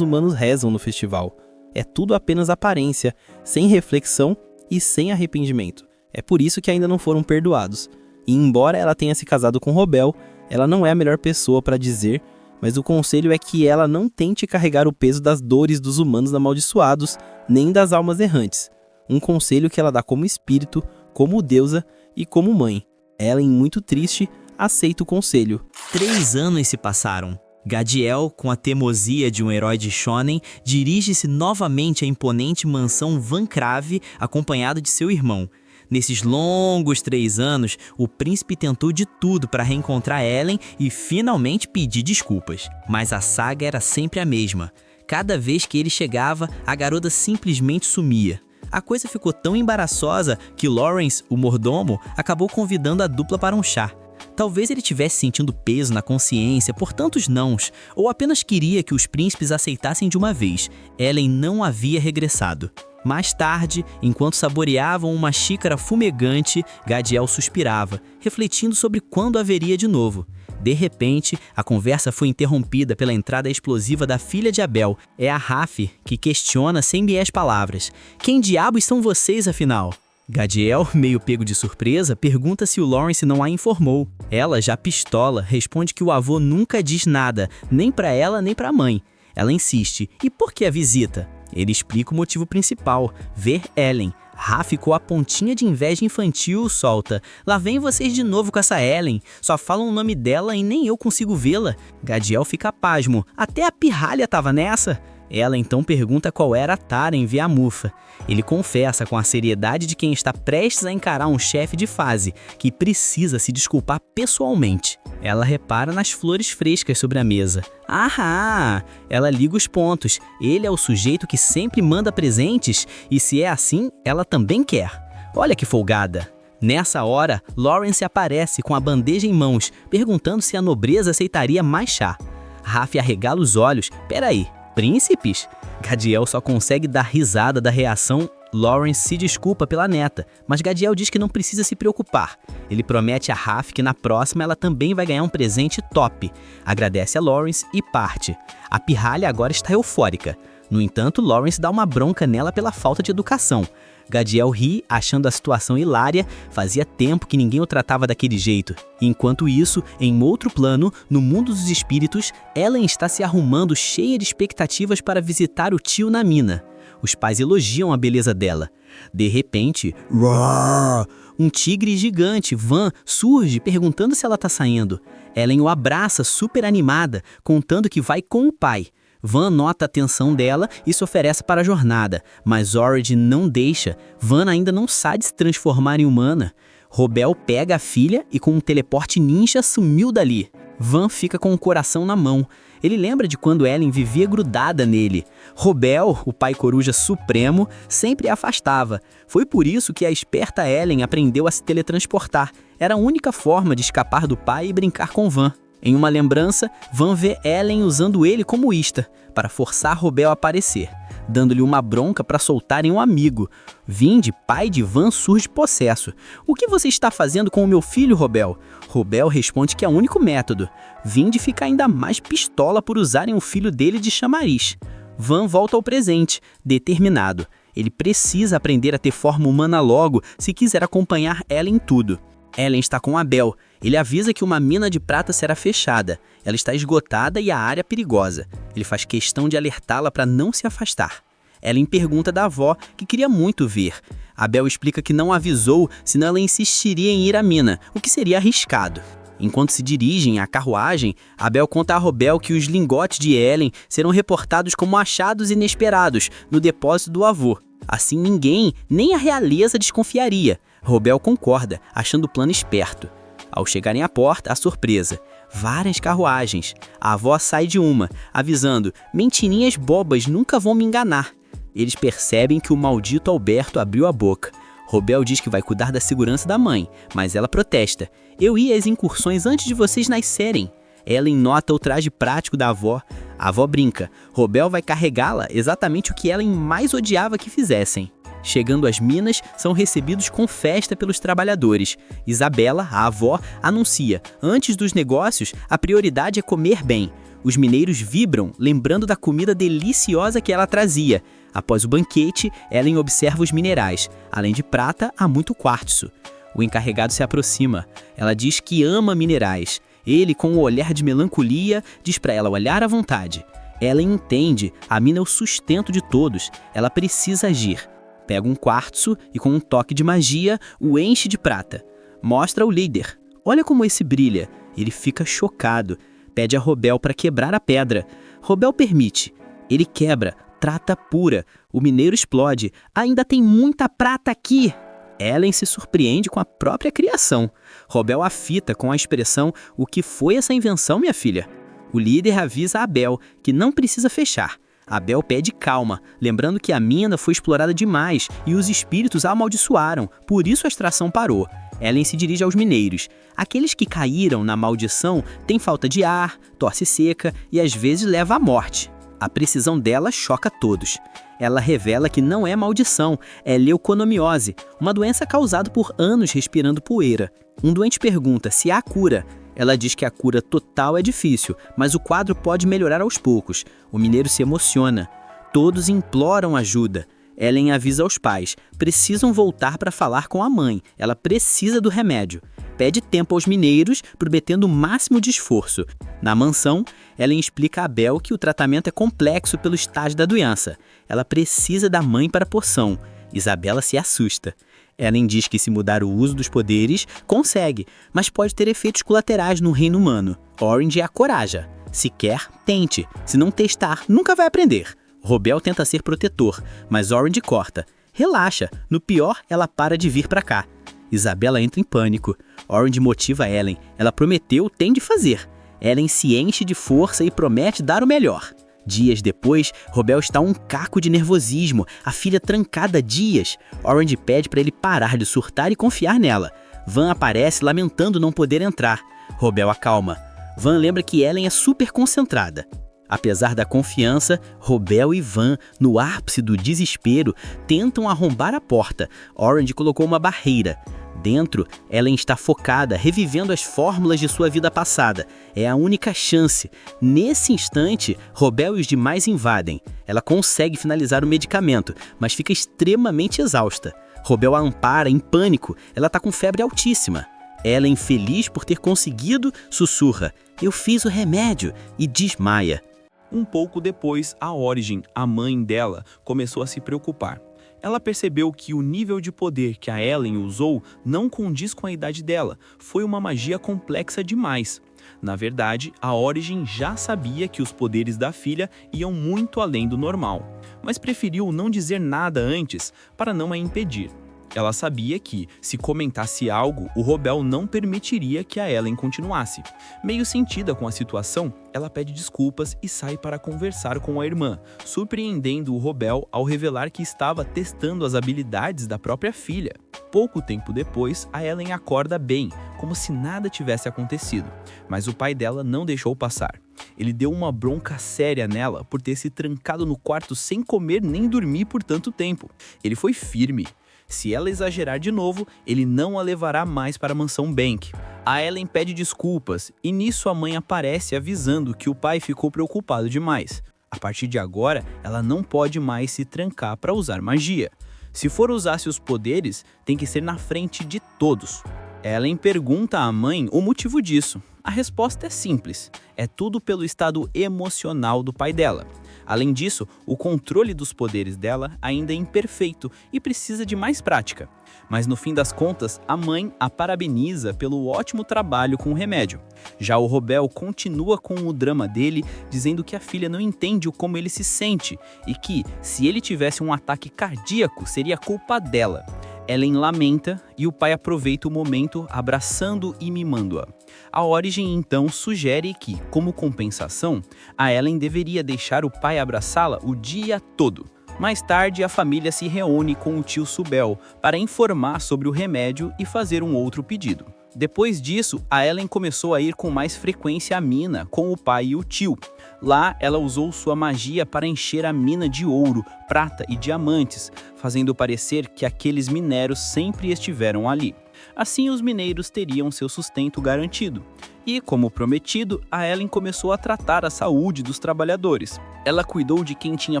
humanos rezam no festival. É tudo apenas aparência, sem reflexão e sem arrependimento. É por isso que ainda não foram perdoados. E embora ela tenha se casado com Robel, ela não é a melhor pessoa para dizer, mas o conselho é que ela não tente carregar o peso das dores dos humanos amaldiçoados, nem das almas errantes. Um conselho que ela dá como espírito, como deusa e como mãe. Ellen, muito triste, aceita o conselho. 3 anos se passaram. Gadiel, com a teimosia de um herói de shonen, dirige-se novamente à imponente mansão Van Crave, acompanhado de seu irmão. Nesses longos 3 anos, o príncipe tentou de tudo para reencontrar Ellen e finalmente pedir desculpas. Mas a saga era sempre a mesma. Cada vez que ele chegava, a garota simplesmente sumia. A coisa ficou tão embaraçosa que Lawrence, o mordomo, acabou convidando a dupla para um chá. Talvez ele tivesse sentindo peso na consciência por tantos nãos, ou apenas queria que os príncipes aceitassem de uma vez. Ellen não havia regressado. Mais tarde, enquanto saboreavam uma xícara fumegante, Gadiel suspirava, refletindo sobre quando haveria de novo. De repente, a conversa foi interrompida pela entrada explosiva da filha de Abel. É a Raf, que questiona sem meias palavras: quem diabos são vocês, afinal? Gadiel, meio pego de surpresa, pergunta se o Lawrence não a informou. Ela, já pistola, responde que o avô nunca diz nada, nem pra ela nem pra mãe. Ela insiste: e por que a visita? Ele explica o motivo principal: ver Ellen. Ra ficou a pontinha de inveja infantil, solta: lá vem vocês de novo com essa Ellen, só falam o nome dela e nem eu consigo vê-la. Gadiel fica pasmo: até a pirralha tava nessa? Ela então pergunta qual era a tara em ver a mufa. Ele confessa com a seriedade de quem está prestes a encarar um chefe de fase, que precisa se desculpar pessoalmente. Ela repara nas flores frescas sobre a mesa. Ahá! Ela liga os pontos. Ele é o sujeito que sempre manda presentes, e se é assim, ela também quer. Olha que folgada! Nessa hora, Lawrence aparece com a bandeja em mãos, perguntando se a nobreza aceitaria mais chá. Raf arregala os olhos. Peraí, príncipes? Gadiel só consegue dar risada da reação. Lawrence se desculpa pela neta, mas Gadiel diz que não precisa se preocupar. Ele promete a Raf que na próxima ela também vai ganhar um presente top. Agradece a Lawrence e parte. A pirralha agora está eufórica. No entanto, Lawrence dá uma bronca nela pela falta de educação. Gadiel ri, achando a situação hilária. Fazia tempo que ninguém o tratava daquele jeito. Enquanto isso, em outro plano, no mundo dos espíritos, Ellen está se arrumando cheia de expectativas para visitar o tio na mina. Os pais elogiam a beleza dela. De repente, roar, um tigre gigante, Van, surge perguntando se ela está saindo. Ellen o abraça super animada, contando que vai com o pai. Van nota a atenção dela e se oferece para a jornada, mas Origin não deixa. Van ainda não sabe se transformar em humana. Robel pega a filha e com um teleporte ninja sumiu dali. Van fica com o coração na mão. Ele lembra de quando Ellen vivia grudada nele. Robel, o pai coruja supremo, sempre a afastava. Foi por isso que a esperta Ellen aprendeu a se teletransportar. Era a única forma de escapar do pai e brincar com Van. Em uma lembrança, Van vê Ellen usando ele como isca, para forçar Robel a aparecer, dando-lhe uma bronca para soltarem um amigo. Vindy, pai de Van, surge possesso. "O que você está fazendo com o meu filho, Robel?" Robel responde que é o único método. Vindy fica ainda mais pistola por usarem o filho dele de chamariz. Van volta ao presente, determinado. Ele precisa aprender a ter forma humana logo, se quiser acompanhar Ellen em tudo. Ellen está com Abel. Ele avisa que uma mina de prata será fechada. Ela está esgotada e a área perigosa. Ele faz questão de alertá-la para não se afastar. Ellen pergunta da avó, que queria muito ver. Abel explica que não avisou, senão ela insistiria em ir à mina, o que seria arriscado. Enquanto se dirigem à carruagem, Abel conta a Robel que os lingotes de Ellen serão reportados como achados inesperados no depósito do avô. Assim ninguém, nem a realeza, desconfiaria. Robel concorda, achando o plano esperto. Ao chegarem à porta, a surpresa. Várias carruagens. A avó sai de uma, avisando: "Mentirinhas bobas nunca vão me enganar." Eles percebem que o maldito Alberto abriu a boca. Robel diz que vai cuidar da segurança da mãe, mas ela protesta: "Eu ia às incursões antes de vocês nascerem." Ellen nota o traje prático da avó. A avó brinca. Robel vai carregá-la, exatamente o que Ellen mais odiava que fizessem. Chegando às minas, são recebidos com festa pelos trabalhadores. Isabela, a avó, anuncia: antes dos negócios, a prioridade é comer bem. Os mineiros vibram, lembrando da comida deliciosa que ela trazia. Após o banquete, Ellen observa os minerais. Além de prata, há muito quartzo. O encarregado se aproxima. Ela diz que ama minerais. Ele, com um olhar de melancolia, diz para ela olhar à vontade. Ellen entende, a mina é o sustento de todos. Ela precisa agir. Pega um quartzo e, com um toque de magia, o enche de prata. Mostra ao líder. Olha como esse brilha. Ele fica chocado. Pede a Robel para quebrar a pedra. Robel permite. Ele quebra. Prata pura. O mineiro explode. Ainda tem muita prata aqui. Ellen se surpreende com a própria criação. Robel a fita com a expressão: "O que foi essa invenção, minha filha?" O líder avisa a Abel que não precisa fechar. Abel pede calma, lembrando que a mina foi explorada demais e os espíritos a amaldiçoaram, por isso a extração parou. Ellen se dirige aos mineiros. Aqueles que caíram na maldição têm falta de ar, tosse seca e às vezes leva à morte. A precisão dela choca todos. Ela revela que não é maldição, é leuconomiose, uma doença causada por anos respirando poeira. Um doente pergunta se há cura. Ela diz que a cura total é difícil, mas o quadro pode melhorar aos poucos. O mineiro se emociona. Todos imploram ajuda. Ellen avisa aos pais. Precisam voltar para falar com a mãe. Ela precisa do remédio. Pede tempo aos mineiros, prometendo o máximo de esforço. Na mansão, Ellen explica a Abel que o tratamento é complexo pelo estágio da doença. Ela precisa da mãe para a poção. Isabela se assusta. Ellen diz que se mudar o uso dos poderes, consegue, mas pode ter efeitos colaterais no reino humano. Orange a coraja. Se quer, tente. Se não testar, nunca vai aprender. Robel tenta ser protetor, mas Orange corta. Relaxa, no pior, ela para de vir pra cá. Isabela entra em pânico. Orange motiva Ellen. Ela prometeu, tem de fazer. Ellen se enche de força e promete dar o melhor. Dias depois, Robel está um caco de nervosismo, a filha trancada há dias. Orange pede para ele parar de surtar e confiar nela. Van aparece lamentando não poder entrar. Robel acalma. Van lembra que Ellen é super concentrada. Apesar da confiança, Robel e Van, no ápice do desespero, tentam arrombar a porta. Orange colocou uma barreira. Dentro, Ellen está focada, revivendo as fórmulas de sua vida passada. É a única chance. Nesse instante, Robel e os demais invadem. Ela consegue finalizar o medicamento, mas fica extremamente exausta. Robel a ampara, em pânico. Ela está com febre altíssima. Ellen, feliz por ter conseguido, sussurra: "Eu fiz o remédio", e desmaia. Um pouco depois, a Origin, a mãe dela, começou a se preocupar. Ela percebeu que o nível de poder que a Ellen usou não condiz com a idade dela, foi uma magia complexa demais. Na verdade, a Origin já sabia que os poderes da filha iam muito além do normal, mas preferiu não dizer nada antes para não a impedir. Ela sabia que, se comentasse algo, o Robel não permitiria que a Ellen continuasse. Meio sentida com a situação, ela pede desculpas e sai para conversar com a irmã, surpreendendo o Robel ao revelar que estava testando as habilidades da própria filha. Pouco tempo depois, a Ellen acorda bem, como se nada tivesse acontecido, mas o pai dela não deixou passar. Ele deu uma bronca séria nela por ter se trancado no quarto sem comer nem dormir por tanto tempo. Ele foi firme. Se ela exagerar de novo, ele não a levará mais para a mansão Bank. A Ellen pede desculpas e nisso a mãe aparece avisando que o pai ficou preocupado demais. A partir de agora, ela não pode mais se trancar para usar magia. Se for usar seus poderes, tem que ser na frente de todos. Ellen pergunta à mãe o motivo disso. A resposta é simples. É tudo pelo estado emocional do pai dela. Além disso, o controle dos poderes dela ainda é imperfeito e precisa de mais prática. Mas no fim das contas, a mãe a parabeniza pelo ótimo trabalho com o remédio. Já o Robel continua com o drama dele, dizendo que a filha não entende como ele se sente e que, se ele tivesse um ataque cardíaco, seria culpa dela. Ellen lamenta e o pai aproveita o momento abraçando e mimando-a. A Origem então sugere que, como compensação, a Ellen deveria deixar o pai abraçá-la o dia todo. Mais tarde, a família se reúne com o tio Subel para informar sobre o remédio e fazer um outro pedido. Depois disso, a Ellen começou a ir com mais frequência à mina com o pai e o tio. Lá, ela usou sua magia para encher a mina de ouro, prata e diamantes, fazendo parecer que aqueles minérios sempre estiveram ali. Assim, os mineiros teriam seu sustento garantido. E, como prometido, a Ellen começou a tratar a saúde dos trabalhadores. Ela cuidou de quem tinha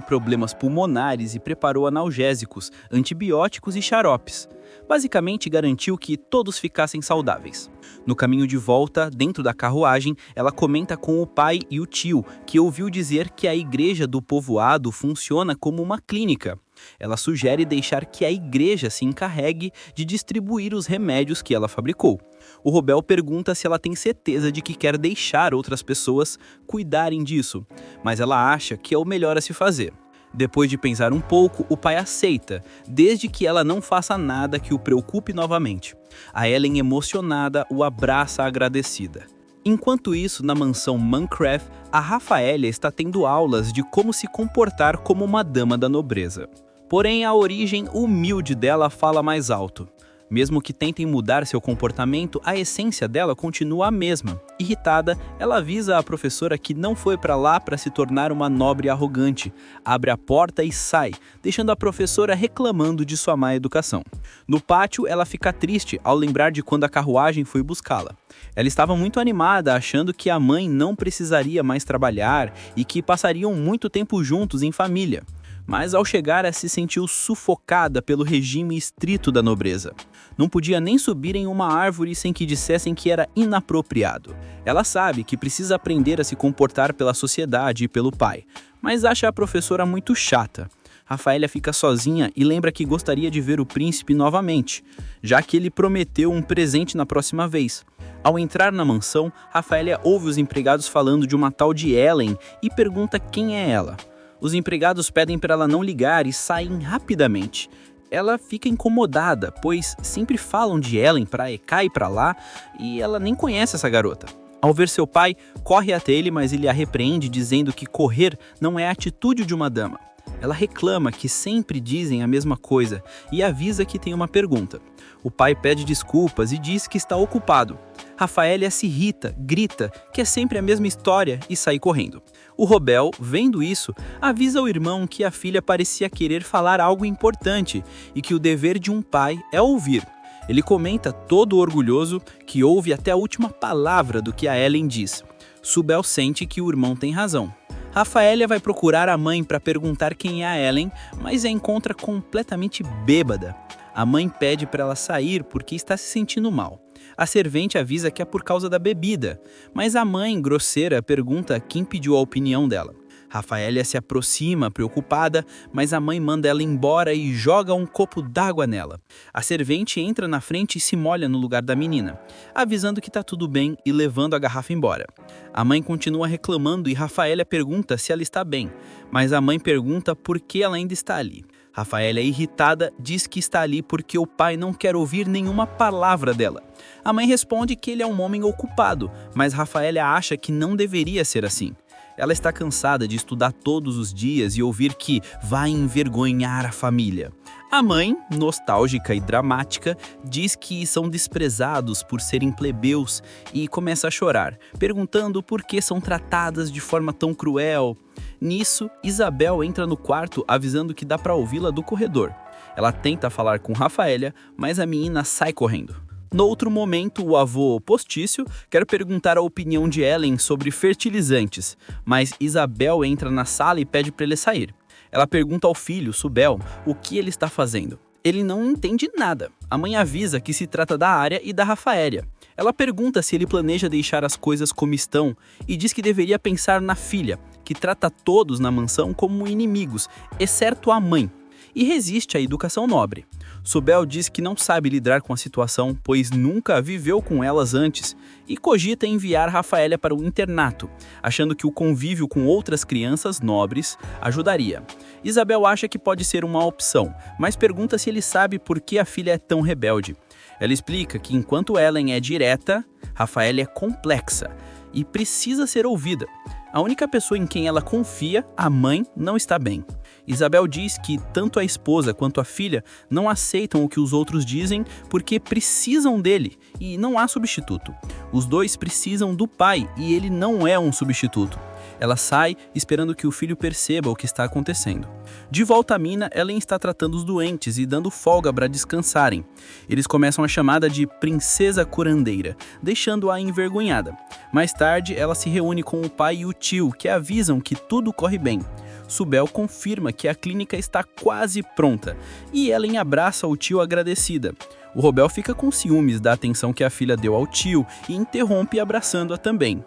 problemas pulmonares e preparou analgésicos, antibióticos e xaropes. Basicamente, garantiu que todos ficassem saudáveis. No caminho de volta, dentro da carruagem, ela comenta com o pai e o tio que ouviu dizer que a igreja do povoado funciona como uma clínica. Ela sugere deixar que a igreja se encarregue de distribuir os remédios que ela fabricou. O Robel pergunta se ela tem certeza de que quer deixar outras pessoas cuidarem disso, mas ela acha que é o melhor a se fazer. Depois de pensar um pouco, o pai aceita, desde que ela não faça nada que o preocupe novamente. A Ellen, emocionada, o abraça agradecida. Enquanto isso, na mansão Mancraft, a Rafaelia está tendo aulas de como se comportar como uma dama da nobreza. Porém, a origem humilde dela fala mais alto. Mesmo que tentem mudar seu comportamento, a essência dela continua a mesma. Irritada, ela avisa a professora que não foi para lá para se tornar uma nobre arrogante. Abre a porta e sai, deixando a professora reclamando de sua má educação. No pátio, ela fica triste ao lembrar de quando a carruagem foi buscá-la. Ela estava muito animada, achando que a mãe não precisaria mais trabalhar e que passariam muito tempo juntos em família. Mas ao chegar, ela se sentiu sufocada pelo regime estrito da nobreza. Não podia nem subir em uma árvore sem que dissessem que era inapropriado. Ela sabe que precisa aprender a se comportar pela sociedade e pelo pai, mas acha a professora muito chata. Rafaelia fica sozinha e lembra que gostaria de ver o príncipe novamente, já que ele prometeu um presente na próxima vez. Ao entrar na mansão, Rafaelia ouve os empregados falando de uma tal de Ellen e pergunta quem é ela. Os empregados pedem para ela não ligar e saem rapidamente. Ela fica incomodada, pois sempre falam de Ellen para cá e para lá e ela nem conhece essa garota. Ao ver seu pai, corre até ele, mas ele a repreende dizendo que correr não é a atitude de uma dama. Ela reclama que sempre dizem a mesma coisa e avisa que tem uma pergunta. O pai pede desculpas e diz que está ocupado. Rafaelia se irrita, grita que é sempre a mesma história e sai correndo. O Robel, vendo isso, avisa o irmão que a filha parecia querer falar algo importante e que o dever de um pai é ouvir. Ele comenta, todo orgulhoso, que ouve até a última palavra do que a Ellen diz. Subel sente que o irmão tem razão. Rafaelia vai procurar a mãe para perguntar quem é a Ellen, mas a encontra completamente bêbada. A mãe pede para ela sair porque está se sentindo mal. A servente avisa que é por causa da bebida, mas a mãe, grosseira, pergunta quem pediu a opinião dela. Rafaelia se aproxima, preocupada, mas a mãe manda ela embora e joga um copo d'água nela. A servente entra na frente e se molha no lugar da menina, avisando que está tudo bem e levando a garrafa embora. A mãe continua reclamando e Rafaelia pergunta se ela está bem, mas a mãe pergunta por que ela ainda está ali. Rafaela, irritada, diz que está ali porque o pai não quer ouvir nenhuma palavra dela. A mãe responde que ele é um homem ocupado, mas Rafaela acha que não deveria ser assim. Ela está cansada de estudar todos os dias e ouvir que vai envergonhar a família. A mãe, nostálgica e dramática, diz que são desprezados por serem plebeus e começa a chorar, perguntando por que são tratadas de forma tão cruel. Nisso, Isabel entra no quarto avisando que dá para ouvi-la do corredor. Ela tenta falar com Rafaela, mas a menina sai correndo. No outro momento, o avô postício quer perguntar a opinião de Ellen sobre fertilizantes, mas Isabel entra na sala e pede para ele sair. Ela pergunta ao filho, Subel, o que ele está fazendo. Ele não entende nada. A mãe avisa que se trata da Área e da Rafaela. Ela pergunta se ele planeja deixar as coisas como estão e diz que deveria pensar na filha, que trata todos na mansão como inimigos, exceto a mãe, e resiste à educação nobre. Subel diz que não sabe lidar com a situação, pois nunca viveu com elas antes, e cogita enviar Rafaela para o internato, achando que o convívio com outras crianças nobres ajudaria. Isabel acha que pode ser uma opção, mas pergunta se ele sabe por que a filha é tão rebelde. Ela explica que enquanto Ellen é direta, Rafaela é complexa e precisa ser ouvida. A única pessoa em quem ela confia, a mãe, não está bem. Isabel diz que tanto a esposa quanto a filha não aceitam o que os outros dizem porque precisam dele e não há substituto. Os dois precisam do pai e ele não é um substituto. Ela sai esperando que o filho perceba o que está acontecendo. De volta à mina, Ellen está tratando os doentes e dando folga para descansarem. Eles começam a chamada de Princesa Curandeira, deixando-a envergonhada. Mais tarde, ela se reúne com o pai e o tio, que avisam que tudo corre bem. Subel confirma que a clínica está quase pronta e Ellen abraça o tio agradecida. O Robel fica com ciúmes da atenção que a filha deu ao tio e interrompe abraçando-a também.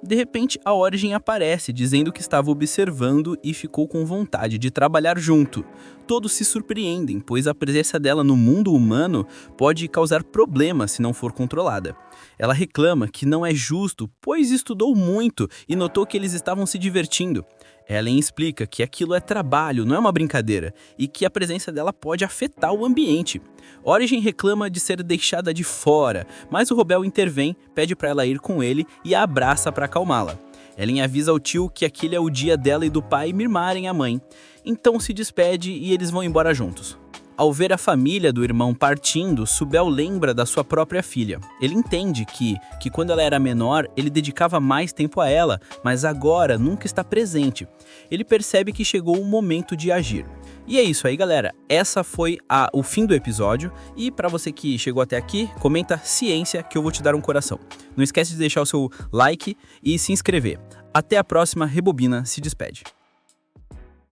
De repente, a Origem aparece, dizendo que estava observando e ficou com vontade de trabalhar junto. Todos se surpreendem, pois a presença dela no mundo humano pode causar problemas se não for controlada. Ela reclama que não é justo, pois estudou muito e notou que eles estavam se divertindo. Ellen explica que aquilo é trabalho, não é uma brincadeira, e que a presença dela pode afetar o ambiente. Origem reclama de ser deixada de fora, mas o Robel intervém, pede para ela ir com ele e a abraça para acalmá-la. Ellen avisa ao tio que aquele é o dia dela e do pai mimarem a mãe, então se despede e eles vão embora juntos. Ao ver a família do irmão partindo, Subel lembra da sua própria filha. Ele entende que quando ela era menor, ele dedicava mais tempo a ela, mas agora nunca está presente. Ele percebe que chegou o momento de agir. E é isso aí, galera. Essa foi o fim do episódio. E para você que chegou até aqui, comenta ciência que eu vou te dar um coração. Não esquece de deixar o seu like e se inscrever. Até a próxima, Rebobina se despede.